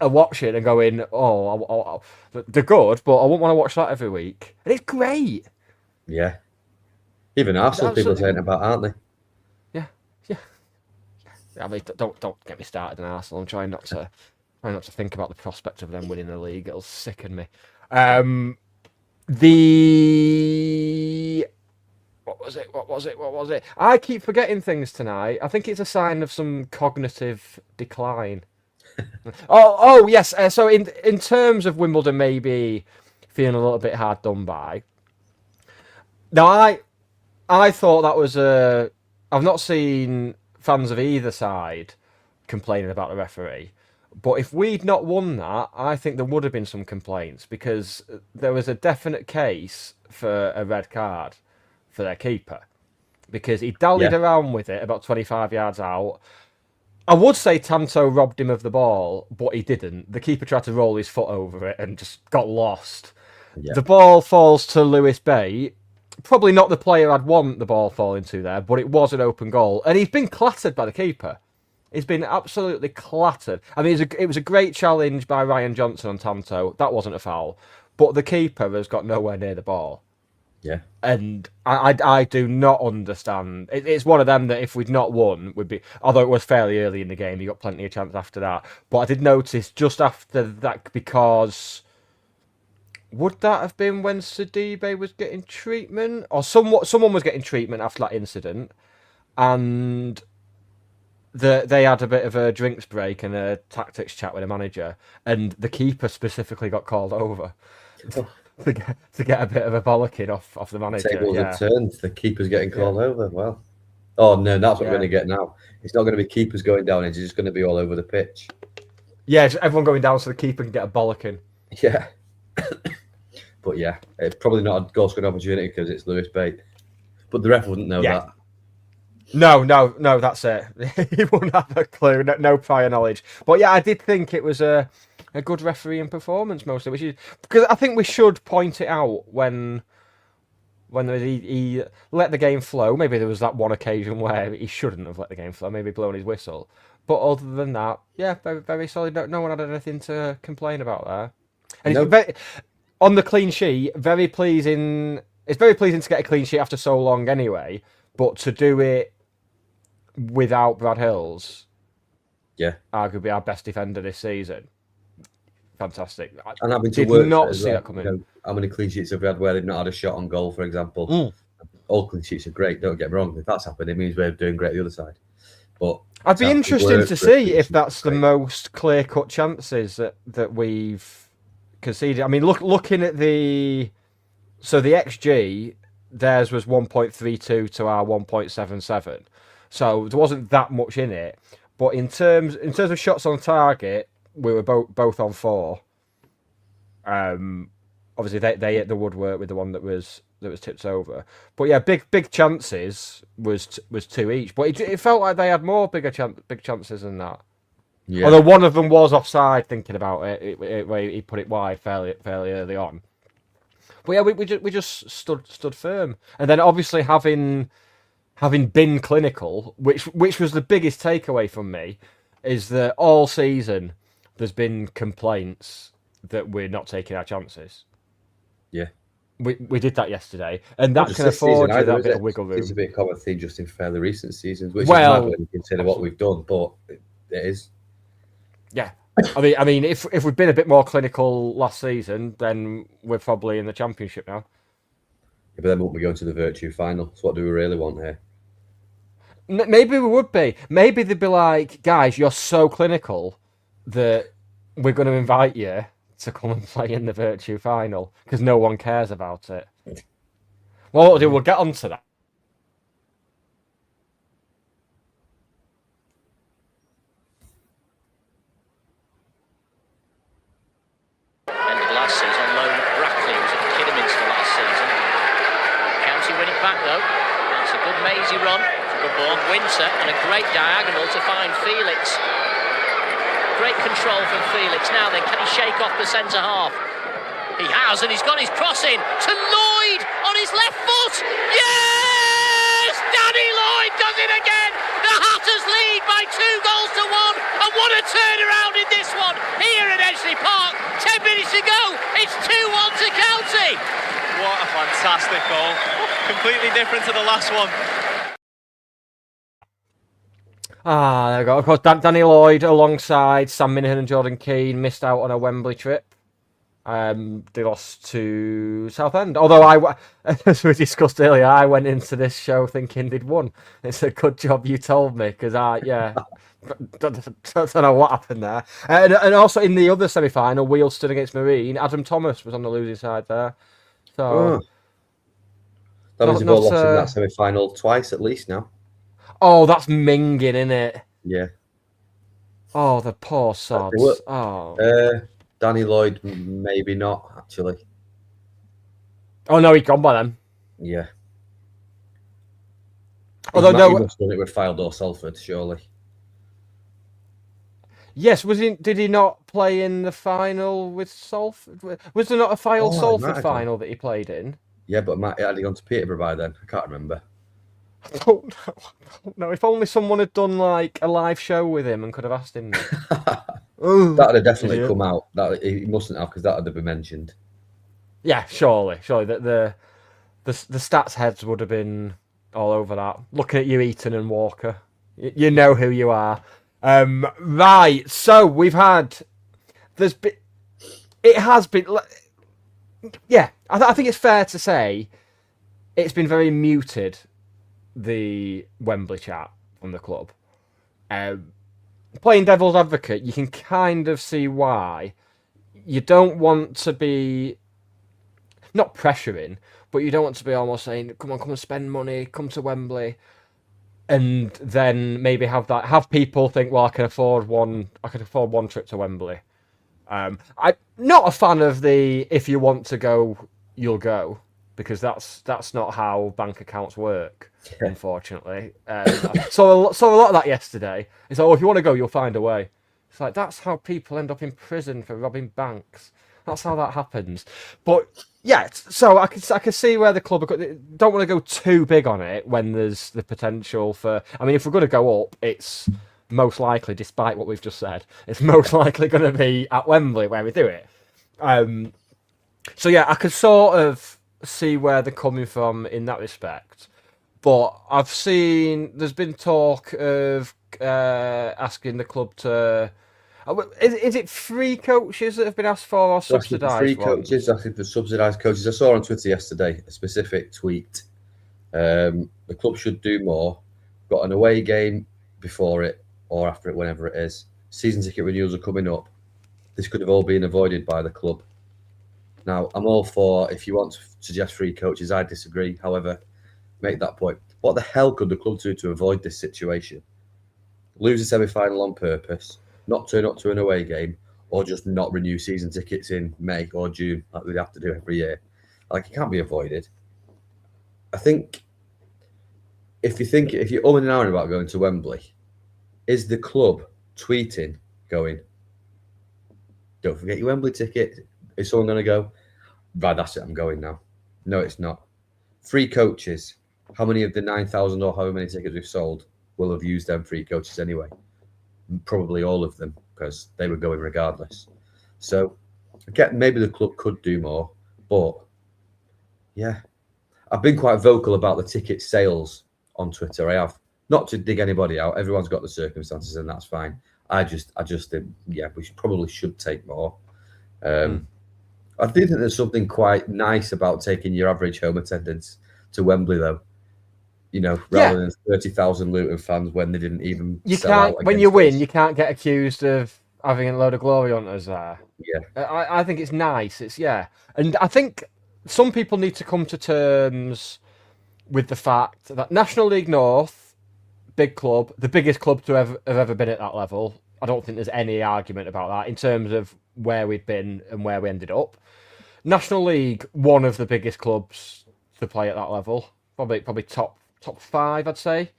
are watching and going, they're good, but I wouldn't want to watch that every week. And it's great. Yeah. Even Arsenal people are saying about, aren't they? Yeah. I mean, don't get me started on Arsenal. I'm trying not to think about the prospect of them winning the league. It'll sicken me. What was it? I keep forgetting things tonight. I think it's a sign of some cognitive decline. Yes. So in terms of Wimbledon, maybe feeling a little bit hard done by. Now, I thought that was I've not seen fans of either side complaining about the referee, but if we'd not won that, I think there would have been some complaints because there was a definite case for a red card for their keeper because he dallied around with it about 25 yards out. I would say Tanto robbed him of the ball, but he didn't. The keeper tried to roll his foot over it and just got lost. Yeah. The ball falls to Lewis Bate. Probably not the player I'd want the ball falling to there, but it was an open goal. And he's been clattered by the keeper. He's been absolutely clattered. I mean, it was a great challenge by Ryan Johnson on Tanto. That wasn't a foul. But the keeper has got nowhere near the ball. Yeah. And I do not understand. It's one of them that if we'd not won, would be... Although it was fairly early in the game, you got plenty of chance after that. But I did notice just after that because... Would that have been when Sidibe was getting treatment? Or someone was getting treatment after that incident. And they had a bit of a drinks break and a tactics chat with the manager. And the keeper specifically got called over to get a bit of a bollocking off the manager. Tables have turned. The keeper's getting called over. Well, oh no, that's what we're going to get now. It's not going to be keepers going down. It's just going to be all over the pitch. Yeah, just everyone going down so the keeper can get a bollocking. Yeah. But yeah, it's probably not a goal scoring opportunity because it's Lewis Bate. But the ref wouldn't know that. No, that's it. He wouldn't have a clue, no prior knowledge. But yeah, I did think it was a good refereeing performance mostly, which is because I think we should point it out when he let the game flow. Maybe there was that one occasion where he shouldn't have let the game flow, maybe blown his whistle. But other than that, yeah, very, very solid. No one had anything to complain about there. And it's very, on the clean sheet, very pleasing. It's very pleasing to get a clean sheet after so long anyway, but to do it without Brad Hills, arguably our best defender this season, fantastic. And having to did not see that coming. You know, how many clean sheets have we had where they've not had a shot on goal, for example? All clean sheets are great, don't get me wrong. If that's happened, it means we're doing great the other side. But I'd be interested to see if that's the most clear-cut chances that we've conceded. I mean, looking at the XG, theirs was 1.32 to our 1.77, so there wasn't that much in it. But in terms of shots on target, we were both on 4. Obviously they hit the woodwork with the one that was tipped over. But yeah, big chances was 2 each. But it felt like they had more big chances than that. Yeah. Although one of them was offside. Thinking about it, he put it wide fairly early on. But yeah, we just stood firm, and then obviously having been clinical, which was the biggest takeaway from me, is that all season there's been complaints that we're not taking our chances. Yeah, we did that yesterday, and that can afford you that bit of wiggle room. It's a bit of a common theme just in fairly recent seasons, which is mad when you consider what we've done, but it is. Yeah, I mean, if we'd been a bit more clinical last season, then we're probably in the Championship now. Yeah, but then won't we go to the Virtue Final? So what do we really want here? Maybe we would be. Maybe they'd be like, guys, you're so clinical that we're going to invite you to come and play in the Virtue Final because no one cares about it. Well, we'll get onto that. Ended last season on loan at Brackley, was at Kidderminster. back though. That's a good mazy run. It's a good ball. Winter and a great diagonal to find Felix. Great control from Felix. Now then, can he shake off the centre half? He has, and he's got his cross in to Lloyd on his left foot. Yes! Danny Lloyd does it again. The Hatters lead by 2 goals to 1, and what a turnaround in this one here at Edgeley Park. 10 minutes to go. It's 2-1 to County. What a fantastic goal. Completely different to the last one. There we go. Of course, Danny Lloyd alongside Sam Minahan and Jordan Keane missed out on a Wembley trip. They lost to Southend. Although as we discussed earlier, I went into this show thinking they'd won. It's a good job you told me, because don't know what happened there. And also in the other semi-final, Wealdstone against Marine, Adam Thomas was on the losing side there. So that means we've all lost in that semi-final twice at least now. Oh, that's minging, isn't it? Yeah. Oh, the poor sods. Danny Lloyd, maybe not, actually. Oh, no, he's gone by then. Yeah. Although, he must have done it with Fylde or Salford, surely. Yes, did he not play in the final with Salford? Was there not a Salford final that he played in? Yeah, but had he gone to Peterborough by then? I can't remember. I don't know. If only someone had done like a live show with him and could have asked him. That would have definitely come out. That he mustn't have, because that would have been mentioned. Yeah, surely. The stats heads would have been all over that. Looking at you, Eaton and Walker, you know who you are. Right. So we've had. It has been. Yeah, I think it's fair to say it's been very muted. The Wembley chat from the club. Playing devil's advocate, you can kind of see why. You don't want to be not pressuring, but you don't want to be almost saying, come on and spend money, come to Wembley, and then maybe have people think, well, I can afford one trip to Wembley. I'm not a fan of the if you want to go, you'll go, because that's not how bank accounts work, unfortunately. So a lot of that yesterday. It's like, if you want to go, you'll find a way. It's like, that's how people end up in prison for robbing banks. That's how that happens. But yeah, so I can see where the club don't want to go too big on it when there's the potential for. I mean, if we're going to go up, it's most likely, despite what we've just said, it's most likely going to be at Wembley where we do it. So yeah, I could sort of see where they're coming from in that respect, but I've seen there's been talk of asking the club to. Is it free coaches that have been asked for, or subsidised? Free coaches, asking for subsidised coaches. I saw on Twitter yesterday a specific tweet. The club should do more. Got an away game before it or after it, whenever it is. Season ticket renewals are coming up. This could have all been avoided by the club. Now, I'm all for, if you want to suggest free coaches, I disagree. However, make that point. What the hell could the club do to avoid this situation? Lose a semi-final on purpose, not turn up to an away game, or just not renew season tickets in May or June like we have to do every year. Like, it can't be avoided. I think if you're umming and ahhing about going to Wembley, is the club tweeting, going, don't forget your Wembley ticket? Is someone going to go, right, that's it, I'm going now? No, it's not. Free coaches, how many of the 9,000 or however many tickets we've sold will have used them free coaches anyway? Probably all of them, because they were going regardless. So, again, maybe the club could do more, but yeah. I've been quite vocal about the ticket sales on Twitter. I have. Not to dig anybody out. Everyone's got the circumstances, and that's fine. I just think, yeah, we probably should take more. I do think there's something quite nice about taking your average home attendance to Wembley, though. You know, rather than 30,000 Luton fans when they didn't even. When you win, you can't get accused of having a load of glory hunters there. Yeah, I think it's nice. And I think some people need to come to terms with the fact that National League North, big club, the biggest club to have ever been at that level. I don't think there's any argument about that in terms of where we've been and where we ended up. National League, one of the biggest clubs to play at that level. Probably top 5, I'd say.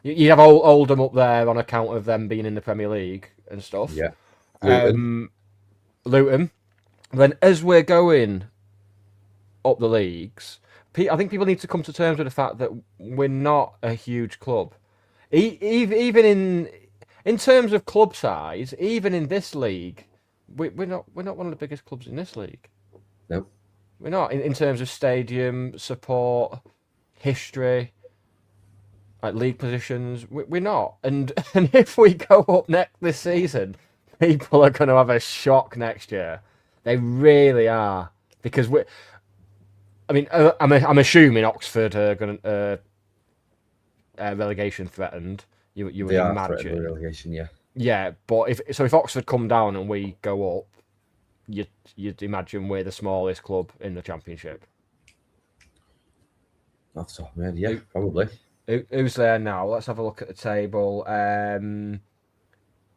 You have Oldham up there on account of them being in the Premier League and stuff. Yeah. Luton. Then as we're going up the leagues, I think people need to come to terms with the fact that we're not a huge club. Even in terms of club size, even in this league, we're not one of the biggest clubs in this league. No. We're not in terms of stadium support, history, like league positions. We're not, and if we go up next this season, people are going to have a shock next year. They really are, because I'm assuming Oxford are going to relegation threatened. You would imagine relegation, yeah. Yeah, but if Oxford come down and we go up, you'd imagine we're the smallest club in the Championship. Off the top of my head, yeah, probably. Who's there now? Let's have a look at the table.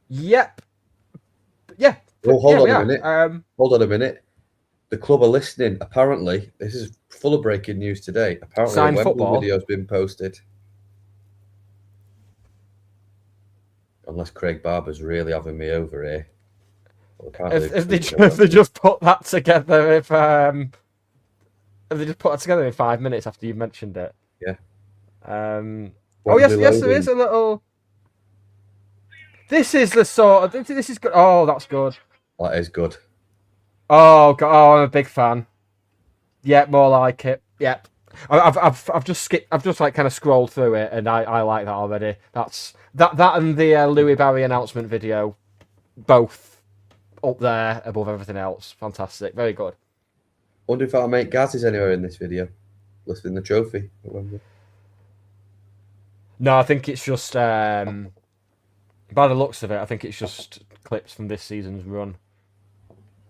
Yep. Yeah. Well, hold on a minute. The club are listening. Apparently, this is full of breaking news today. Apparently, a Wembley video's been posted. Unless Craig Barber's really having me over here. If they just put that together, if they just put that together in 5 minutes after you mentioned it. Yeah. Yes, there is a little. This is the sort of. This is good. Oh, that's good. That is good. Oh God! Oh, I'm a big fan. Yeah, more like it. Yep. I've just skipped. I've just kind of scrolled through it, and I like that already. That and the Louis Barry announcement video, both up there above everything else. Fantastic. Very good. Wonder if our mate Gaz is anywhere in this video, lifting the trophy. No, I think it's just by the looks of it, I think it's just clips from this season's run.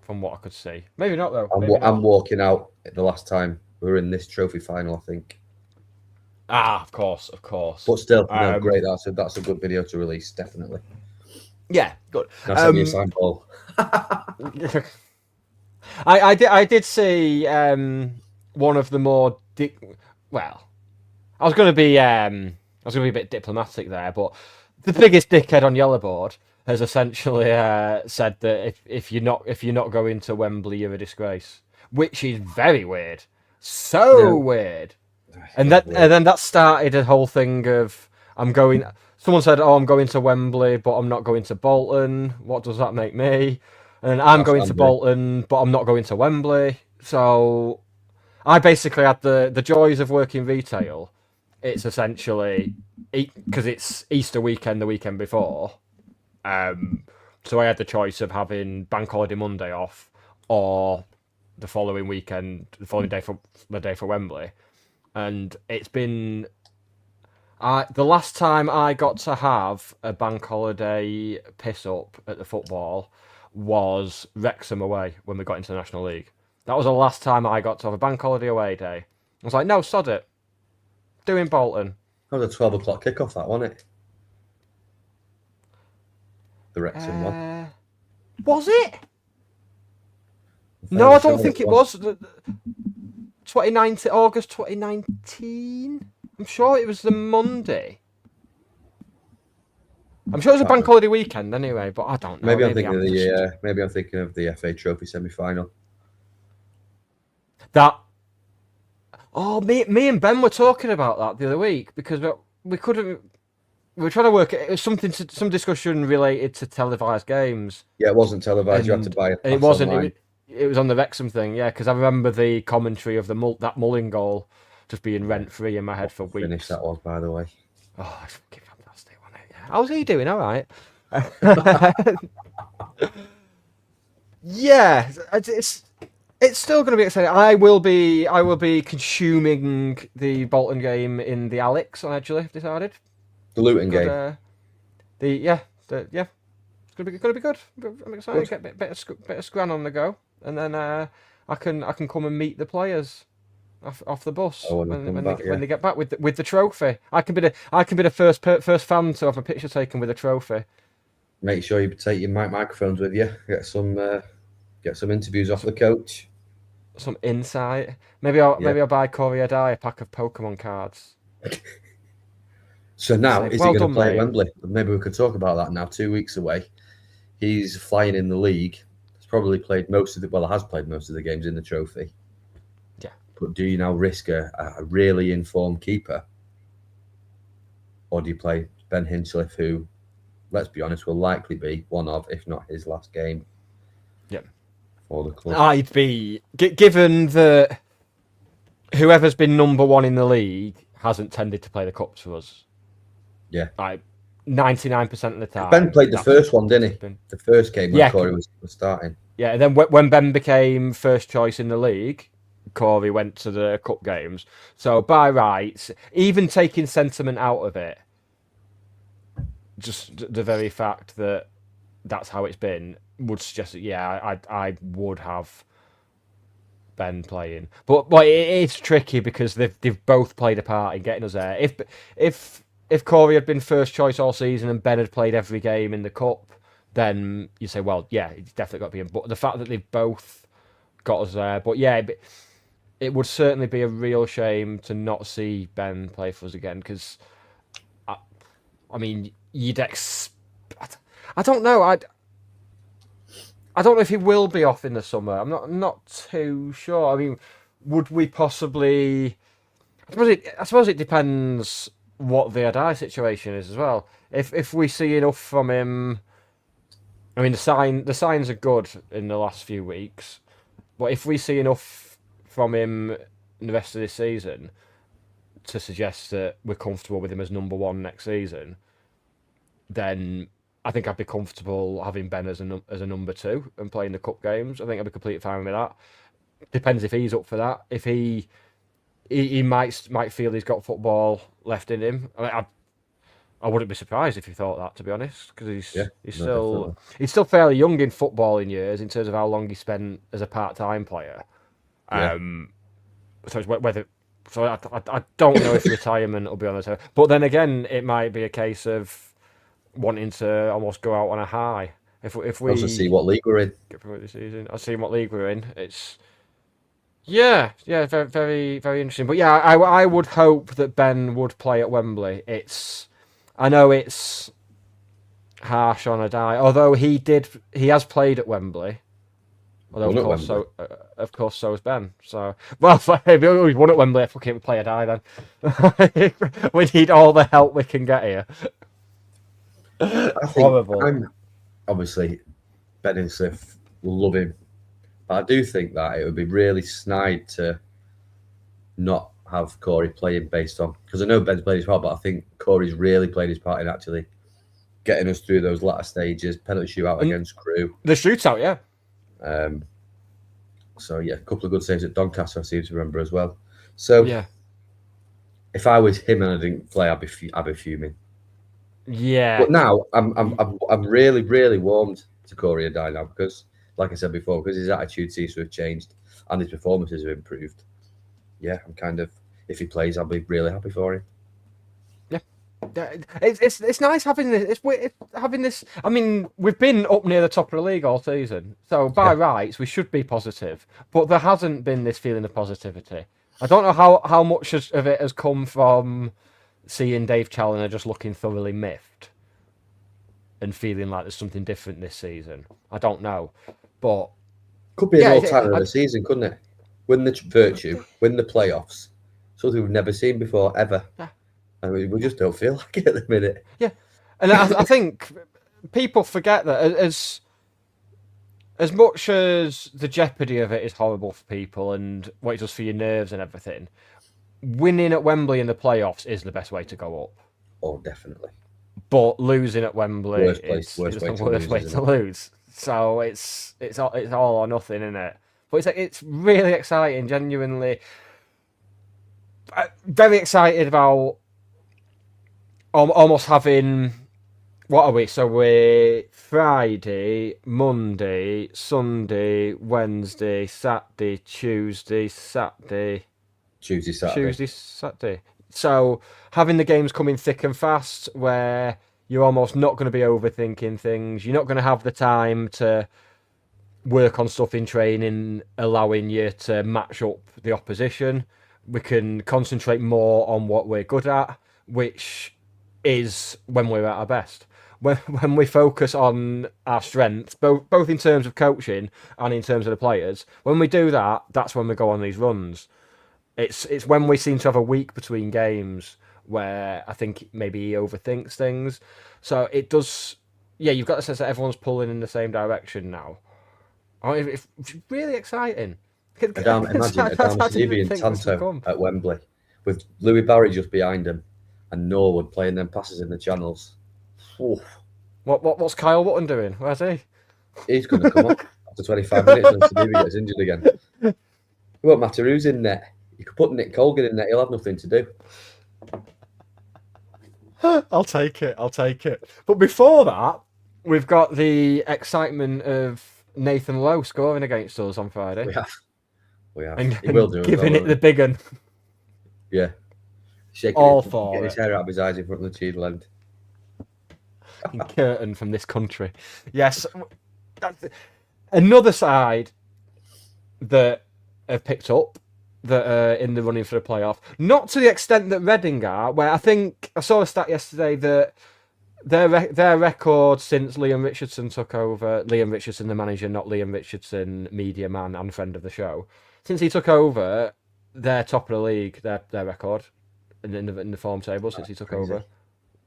From what I could see, maybe not though. I'm walking out the last time we were in this trophy final, I think. Of course. But still, no, great. That's a good video to release, definitely. Yeah, good. Now send me a sample. I did see one of the more well, I was going to be a bit diplomatic there, but the biggest dickhead on Yellowboard has essentially said that if you're not going to Wembley, you're a disgrace, which is very weird, weird. And then that started a whole thing of Someone said, "Oh, I'm going to Wembley, but I'm not going to Bolton. What does that make me?" And I'm going to Bolton, but I'm not going to Wembley. So I basically had the joys of working retail. It's essentially because it's Easter weekend, the weekend before. So I had the choice of having Bank Holiday Monday off or the following weekend, the following day for Wembley. And it's been the last time I got to have a bank holiday piss up at the football was Wrexham away when we got into the National League. That was the last time I got to have a bank holiday away day. I was like, no, sod it. Doing Bolton. That was a 12 o'clock kickoff, that, wasn't it? The Wrexham one. Was it? No, I don't think it was. 2019, August 2019. I'm sure it was the Monday. I'm sure it was a bank holiday weekend anyway, but I don't know. Maybe I'm thinking of the FA Trophy semi-final. Me and Ben were talking about that the other week because we couldn't. We were trying to work. It was some discussion related to televised games. Yeah, it wasn't televised. You had to buy it. It wasn't. It was on the Wrexham thing. Yeah, because I remember the commentary of that Mullin goal just being rent free in my head for weeks. Finish that was, by the way. Oh, it's fucking fantastic, wasn't it? Yeah. How's he doing? All right. Yeah, it's still going to be exciting. I will be consuming the Bolton game in the Alex on Edgeley, I've decided. The Luton game. It's going to be good. I'm excited to get a bit of scran on the go, and then I can come and meet the players off the bus when they get back with the trophy. I can be the first fan to have a picture taken with a trophy. Make sure you take your microphones with you. Get some interviews off the coach. some insight. Maybe I'll buy Corey Adai a pack of Pokemon cards. So now, is he Well going to done, play at mate. Wembley? Maybe we could talk about that now. 2 weeks away. He's flying in the league. He's probably played most of has played most of the games in the trophy. Yeah. But do you now risk a really informed keeper? Or do you play Ben Hinchliffe, who, let's be honest, will likely be one of, if not his last game for the club? I'd be... Given that whoever's been number one in the league hasn't tended to play the Cups for us. Yeah. Like 99% of the time. Ben played the first one, didn't he? The first game when Corey was starting. Yeah, and then when Ben became first choice in the league, Corey went to the Cup games. So by rights, even taking sentiment out of it, just the very fact that that's how it's been would suggest that, I would have Ben playing. But it's tricky because they've both played a part in getting us there. If Corey had been first choice all season and Ben had played every game in the Cup, then you say, well, yeah, it's definitely got to be him. But the fact that they've both got us there, but yeah, it would certainly be a real shame to not see Ben play for us again, because, I mean, I don't know. I don't know if he will be off in the summer. I'm not too sure. I mean, would we possibly? I suppose it depends what the Adai situation is as well. If we see enough from him, I mean, the signs are good in the last few weeks, but if we see enough from him in the rest of this season to suggest that we're comfortable with him as number one next season, then I think I'd be comfortable having Ben as a number two and playing the Cup games. I think I'd be completely fine with that. Depends if he's up for that. If he might feel he's got football left in him. I mean, I wouldn't be surprised if he thought that, to be honest, because he's still fairly young in footballing years in terms of how long he spent as a part-time player. Yeah. So it's whether. So I don't know if retirement will be on the table. But then again, it might be a case of wanting to almost go out on a high. If we also see what league we're in. Get promoted this season, I've seen what league we're in. It's very, very, very interesting. But yeah, I would hope that Ben would play at Wembley. I know it's harsh on Adai, although he has played at Wembley. Although of course so has Ben. So if we won at Wembley, fucking play Adai then. We need all the help we can get here. I think Horrible. Obviously, Ben Hinchliffe will love him, but I do think that it would be really snide to not have Corey playing based on, because I know Ben's played his part, but I think Corey's really played his part in actually getting us through those latter stages, penalty shootout against Crewe. The shootout, yeah. So yeah, a couple of good saves at Doncaster, I seem to remember as well. So yeah, if I was him and I didn't play, I'd be fuming. Yeah. But now I'm really, really warmed to Corey Adai now, because, like I said before, because his attitude seems to have changed and his performances have improved. Yeah, I'm kind of, if he plays, I'll be really happy for him. Yeah, it's nice having this. It's having this. I mean, we've been up near the top of the league all season, so by rights we should be positive. But there hasn't been this feeling of positivity. I don't know how much of it has come from seeing Dave Challoner just looking thoroughly miffed and feeling like there's something different this season. I don't know, but could be an all-time of the season, couldn't it? Win the virtue, win the playoffs, something we've never seen before ever. Yeah. And we just don't feel like it at the minute. Yeah, and I think people forget that as much as the jeopardy of it is horrible for people and what it does for your nerves and everything, winning at Wembley in the playoffs is the best way to go up. Oh, definitely. But losing at Wembley worst is way the worst way to lose. So it's all or nothing, isn't it? But it's really exciting, genuinely. Very excited about almost having. What are we? So we're Friday, Monday, Sunday, Wednesday, Saturday, Tuesday, Saturday. Tuesday, Saturday. So having the games coming thick and fast, where you're almost not going to be overthinking things. You're not going to have the time to work on stuff in training, allowing you to match up the opposition. We can concentrate more on what we're good at, which is when we're at our best. When we focus on our strengths, both in terms of coaching and in terms of the players, when we do that, that's when we go on these runs. It's when we seem to have a week between games where I think maybe he overthinks things. So it does, yeah, you've got the sense that everyone's pulling in the same direction now. Oh, it's really exciting. Imagine Adama Stevie and Tanto at Wembley with Louis Barry just behind him and Norwood playing them passes in the channels. Oof. What's Kyle Wotton doing? Where's he? He's going to come off after 25 minutes when Stevie gets injured again. It won't matter who's in net. You could put Nick Colgan in net. He'll have nothing to do. I'll take it. But before that, we've got the excitement of Nathan Lowe scoring against us on Friday. We have. And, He will do giving it the big one. Yeah. Shaking All it, for getting it. his hair out of his eyes in front of the cheadle end. Curtain from this country. Yes. That's another side that have picked up that are in the running for the playoff. Not to the extent that Reading are, where I think I saw a stat yesterday that their record since Liam Richardson took over, Liam Richardson the manager, not Liam Richardson, media man and friend of the show. Since he took over, they're top of the league, their record in the form table since he took over.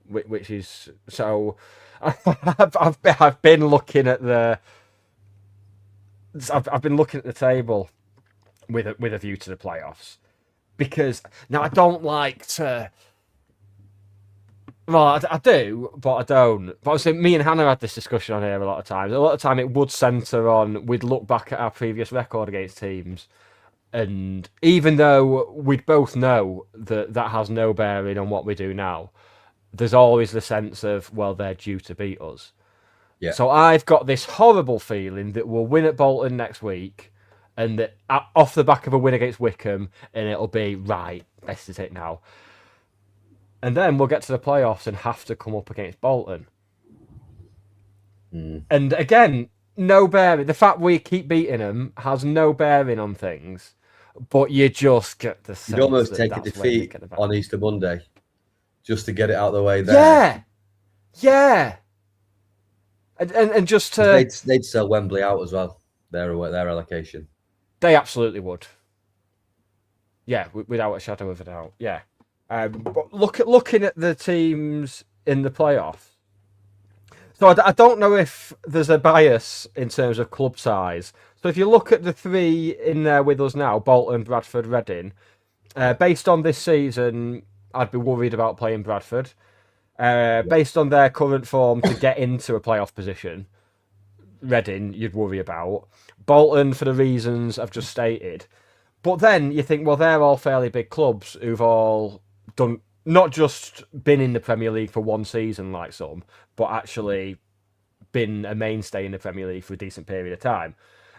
Which is so. I've been looking at the. I've been looking at the table with a view to the playoffs, because now I don't like to. Well, I do, but I don't. But obviously, me and Hannah had this discussion on here a lot of times. A lot of time, it would centre on we'd look back at our previous record against teams, and even though we'd both know that has no bearing on what we do now, there's always the sense of, well, they're due to beat us. Yeah. So I've got this horrible feeling that we'll win at Bolton next week, and that off the back of a win against Wickham, and it'll be, right, this is it now. And then we'll get to the playoffs and have to come up against Bolton. And again, no bearing. The fact we keep beating them has no bearing on things, but you just get the sense You'd almost that take a that's defeat where on Easter Monday just to get it out of the way there. Yeah. And just to... They'd sell Wembley out as well, their allocation. They absolutely would. Yeah, without a shadow of a doubt. Yeah. But looking at the teams in the playoffs, so I don't know if there's a bias in terms of club size. So if you look at the three in there with us now, Bolton, Bradford, Reading, based on this season, I'd be worried about playing Bradford. Based on their current form to get into a playoff position, Reading you'd worry about. Bolton for the reasons I've just stated. But then you think, well, they're all fairly big clubs who've all done, not just been in the Premier League for one season like some, but actually been a mainstay in the Premier League for a decent period of time.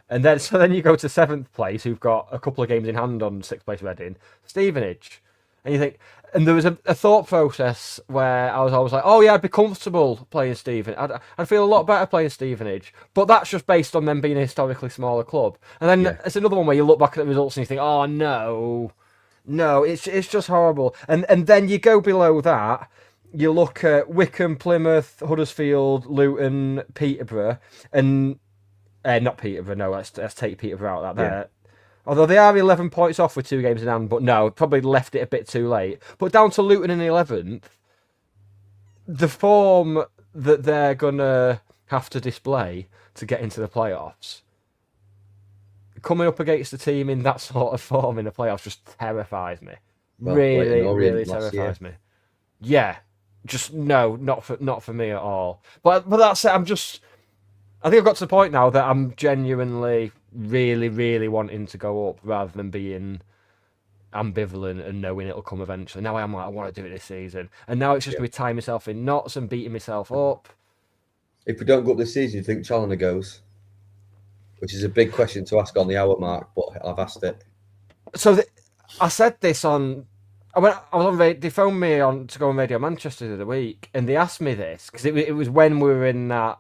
And then you go to 7th place, who've got a couple of games in hand on 6th place Reading, Stevenage. And you think, and there was a thought process where I was always like, oh yeah, I'd be comfortable playing Stevenage. I'd feel a lot better playing Stevenage. But that's just based on them being a historically smaller club. And then it's another one where you look back at the results and you think, oh no, it's just horrible. And then you go below that, you look at Wickham, Plymouth, Huddersfield, Luton, Peterborough, and not Peterborough. No, let's take Peterborough out of that there. Although they are 11 points off with 2 games in hand, but no, probably left it a bit too late. But down to Luton in 11th, the form that they're going to have to display to get into the playoffs, coming up against a team in that sort of form in the playoffs just terrifies me. Well, really terrifies me. Yeah, just no, not for me at all. But that's it. I think I've got to the point now that I'm genuinely really wanting to go up rather than being ambivalent and knowing it'll come eventually. Now I'm like, I want to do it this season. And now it's just going to be tying myself in knots and beating myself up. If we don't go up this season, you think Challoner goes? Which is a big question to ask on the hour mark, but I've asked it. So I said this on... I was on. They phoned me on to go on Radio Manchester the other week, and they asked me this because it was when we were in that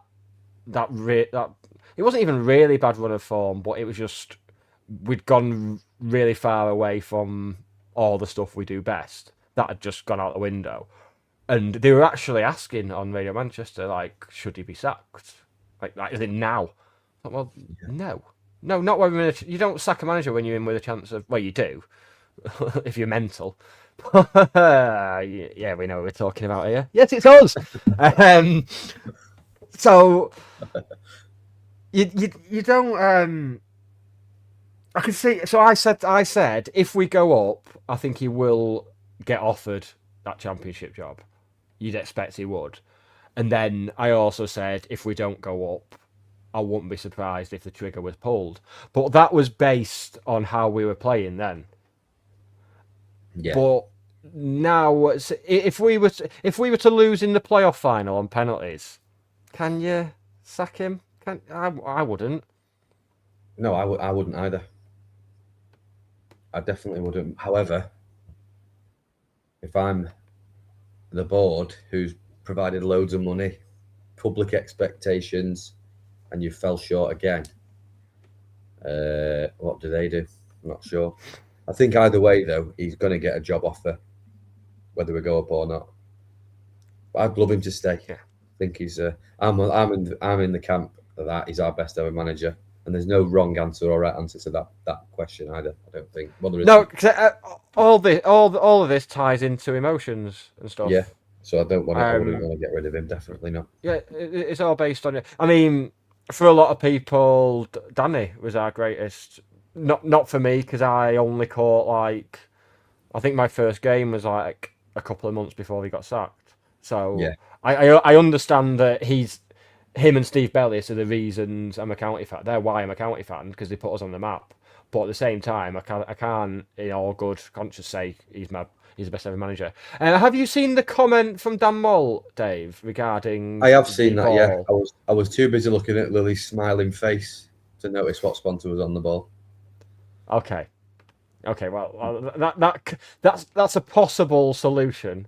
it wasn't even really bad run of form, but it was just we'd gone really far away from all the stuff we do best. That had just gone out the window. And they were actually asking on Radio Manchester, like, should he be sacked? Like is it now? I thought, well, no, not when we're you don't sack a manager when you're in with a chance of. Well, you do, if you're mental. Yeah, we know what we're talking about here. Yes, it's us. So you don't. I can see. So I said if we go up, I think he will get offered that championship job. You'd expect he would. And then I also said if we don't go up, I wouldn't be surprised if the trigger was pulled. But that was based on how we were playing then. Yeah. But now, if we were to lose in the playoff final on penalties, can you sack him? I wouldn't. No, I wouldn't either. I definitely wouldn't. However, if I'm the board who's provided loads of money, public expectations, and you fell short again, what do they do? I'm not sure. I think either way, though, he's going to get a job offer, whether we go up or not. But I'd love him to stay. Yeah. I think he's. I'm in the camp that he's our best ever manager, and there's no wrong answer or right answer to that question either. I don't think. Well, there is. No, cause, all of this ties into emotions and stuff. Yeah. So I don't want to. I wouldn't want to get rid of him. Definitely not. Yeah, it's all based on it. I mean, for a lot of people, Danny was our greatest. Not for me, because I only caught I think my first game was a couple of months before he got sacked. So yeah. I understand that him and Steve Bellis are the reasons I'm a county fan. They're why I'm a county fan, because they put us on the map. But at the same time, I can't in all good conscience say he's the best ever manager. Have you seen the comment from Dan Moll, Dave, regarding? I have seen that. ball? Yeah, I was too busy looking at Lily's smiling face to notice what sponsor was on the ball. Okay. Well, that's a possible solution.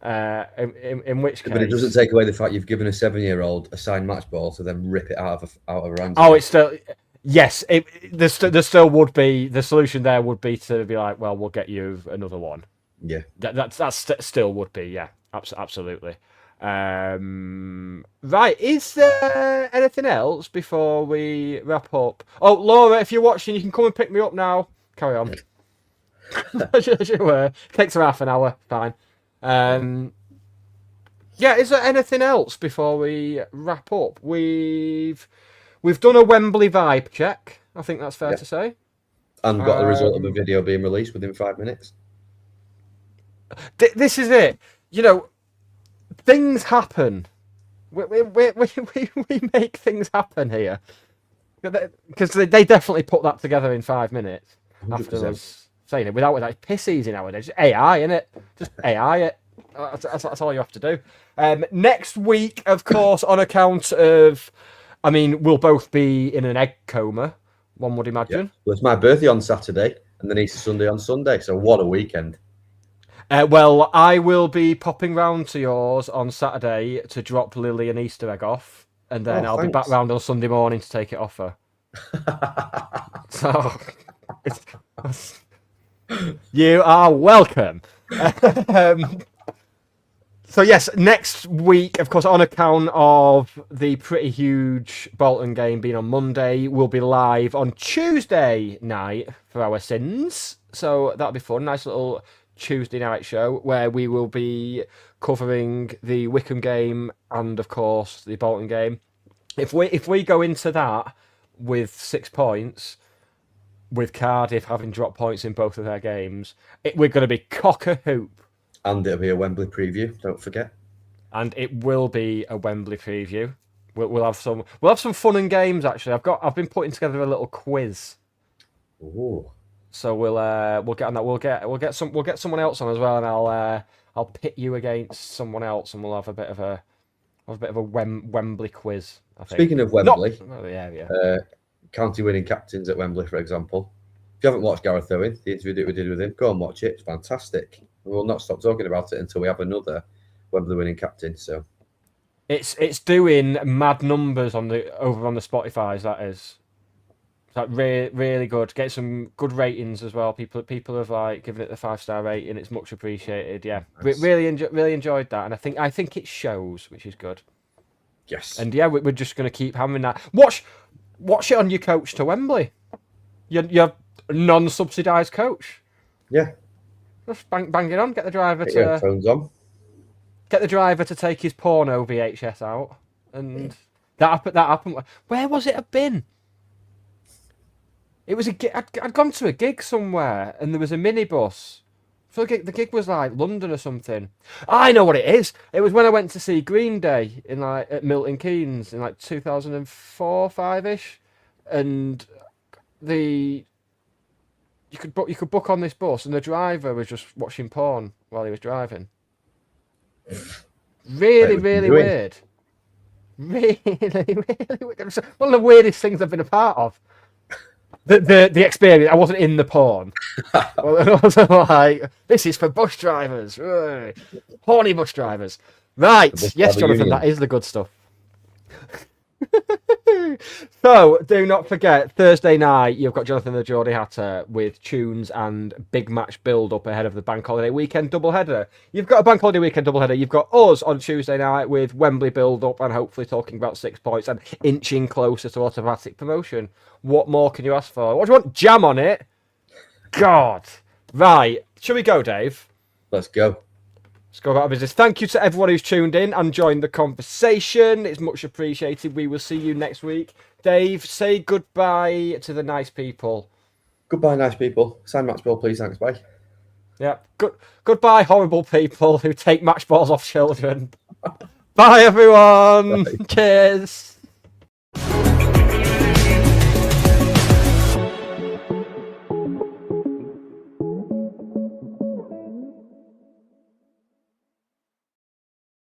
In which case, but it doesn't take away the fact you've given a 7-year-old a signed match ball to then rip it out of her hands. Oh, it's still yes. There still would be the solution. There would be to be like, well, we'll get you another one. Yeah, that's still would be absolutely. Right, is there anything else before we wrap up? Oh, Laura, if you're watching, you can come and pick me up now. Carry on. As you were. Takes her half an hour. Fine. Yeah, is there anything else before we wrap up? We've done a Wembley vibe check. I think that's fair to say. And got the result of the video being released within 5 minutes. This is it. You know, things happen. We make things happen here. Because they definitely put that together in 5 minutes 100%. After us saying it. Without that, it's piss easy nowadays. Just AI, innit? Just AI it. That's all you have to do. Next week, of course, on account of... I mean, we'll both be in an egg coma, one would imagine. Yeah. Well, it's my birthday on Saturday and then Easter Sunday on Sunday. So what a weekend. Well, I will be popping round to yours on Saturday to drop Lily an Easter egg off. And then I'll be back round on Sunday morning to take it off her. So, you are welcome. So yes, next week, of course, on account of the pretty huge Bolton game being on Monday, we'll be live on Tuesday night for our sins. So that'll be fun. Nice little Tuesday night show where we will be covering the Wickham game and, of course, the Bolton game. If we go into that with 6 points, with Cardiff having dropped points in both of their games, we're going to be cock-a-hoop. And it'll be a Wembley preview, don't forget. And it will be a Wembley preview. We'll have some fun and games actually. I've been putting together a little quiz. Ooh. So we'll get on that. We'll get someone else on as well, and I'll pit you against someone else, and we'll have a bit of a Wembley quiz. I think. Speaking of Wembley, county winning captains at Wembley, for example. If you haven't watched Gareth Owen, the interview that we did with him, go and watch it. It's fantastic. We will not stop talking about it until we have another Wembley winning captain. So It's doing mad numbers on the Spotify's. That is. It's like really good. Get some good ratings as well. People have like given it the 5-star rating. It's much appreciated. Yeah, Nice. really enjoyed that, and I think it shows, which is good. Yes. And yeah, we're just gonna keep hammering that. Watch it on your coach to Wembley. Your non-subsidised coach. Yeah. Just bang it on. Get the driver Get your headphones on. Get the driver to take his porno VHS out, and that happened. Where was it have been? It was I'd gone to a gig somewhere, and there was a minibus. So the gig was like London or something. I know what it is. It was when I went to see Green Day in at Milton Keynes in like 2004, 5-ish, and you could book on this bus, and the driver was just watching porn while he was driving. Really weird. Really weird. One of the weirdest things I've been a part of. The experience. I wasn't in the porn. I wasn't like, this is for bus drivers. Horny bus drivers. Right. Yes, Jonathan, union. that is the good stuff. So, do not forget, Thursday night, you've got Jonathan the Geordie Hatter with tunes and big match build-up ahead of the Bank Holiday Weekend doubleheader. You've got a Bank Holiday Weekend doubleheader. You've got us on Tuesday night with Wembley build-up and hopefully talking about 6 points and inching closer to automatic promotion. What more can you ask for? What do you want? Jam on it? God. Right. Shall we go, Dave? Let's go. Let's go about our business. Thank you to everyone who's tuned in and joined the conversation. It's much appreciated. We will see you next week. Dave, say goodbye to the nice people. Goodbye, nice people. Sign match ball, please. Thanks. Bye. Yeah. Goodbye, horrible people who take match balls off children. Bye, everyone. Bye. Cheers.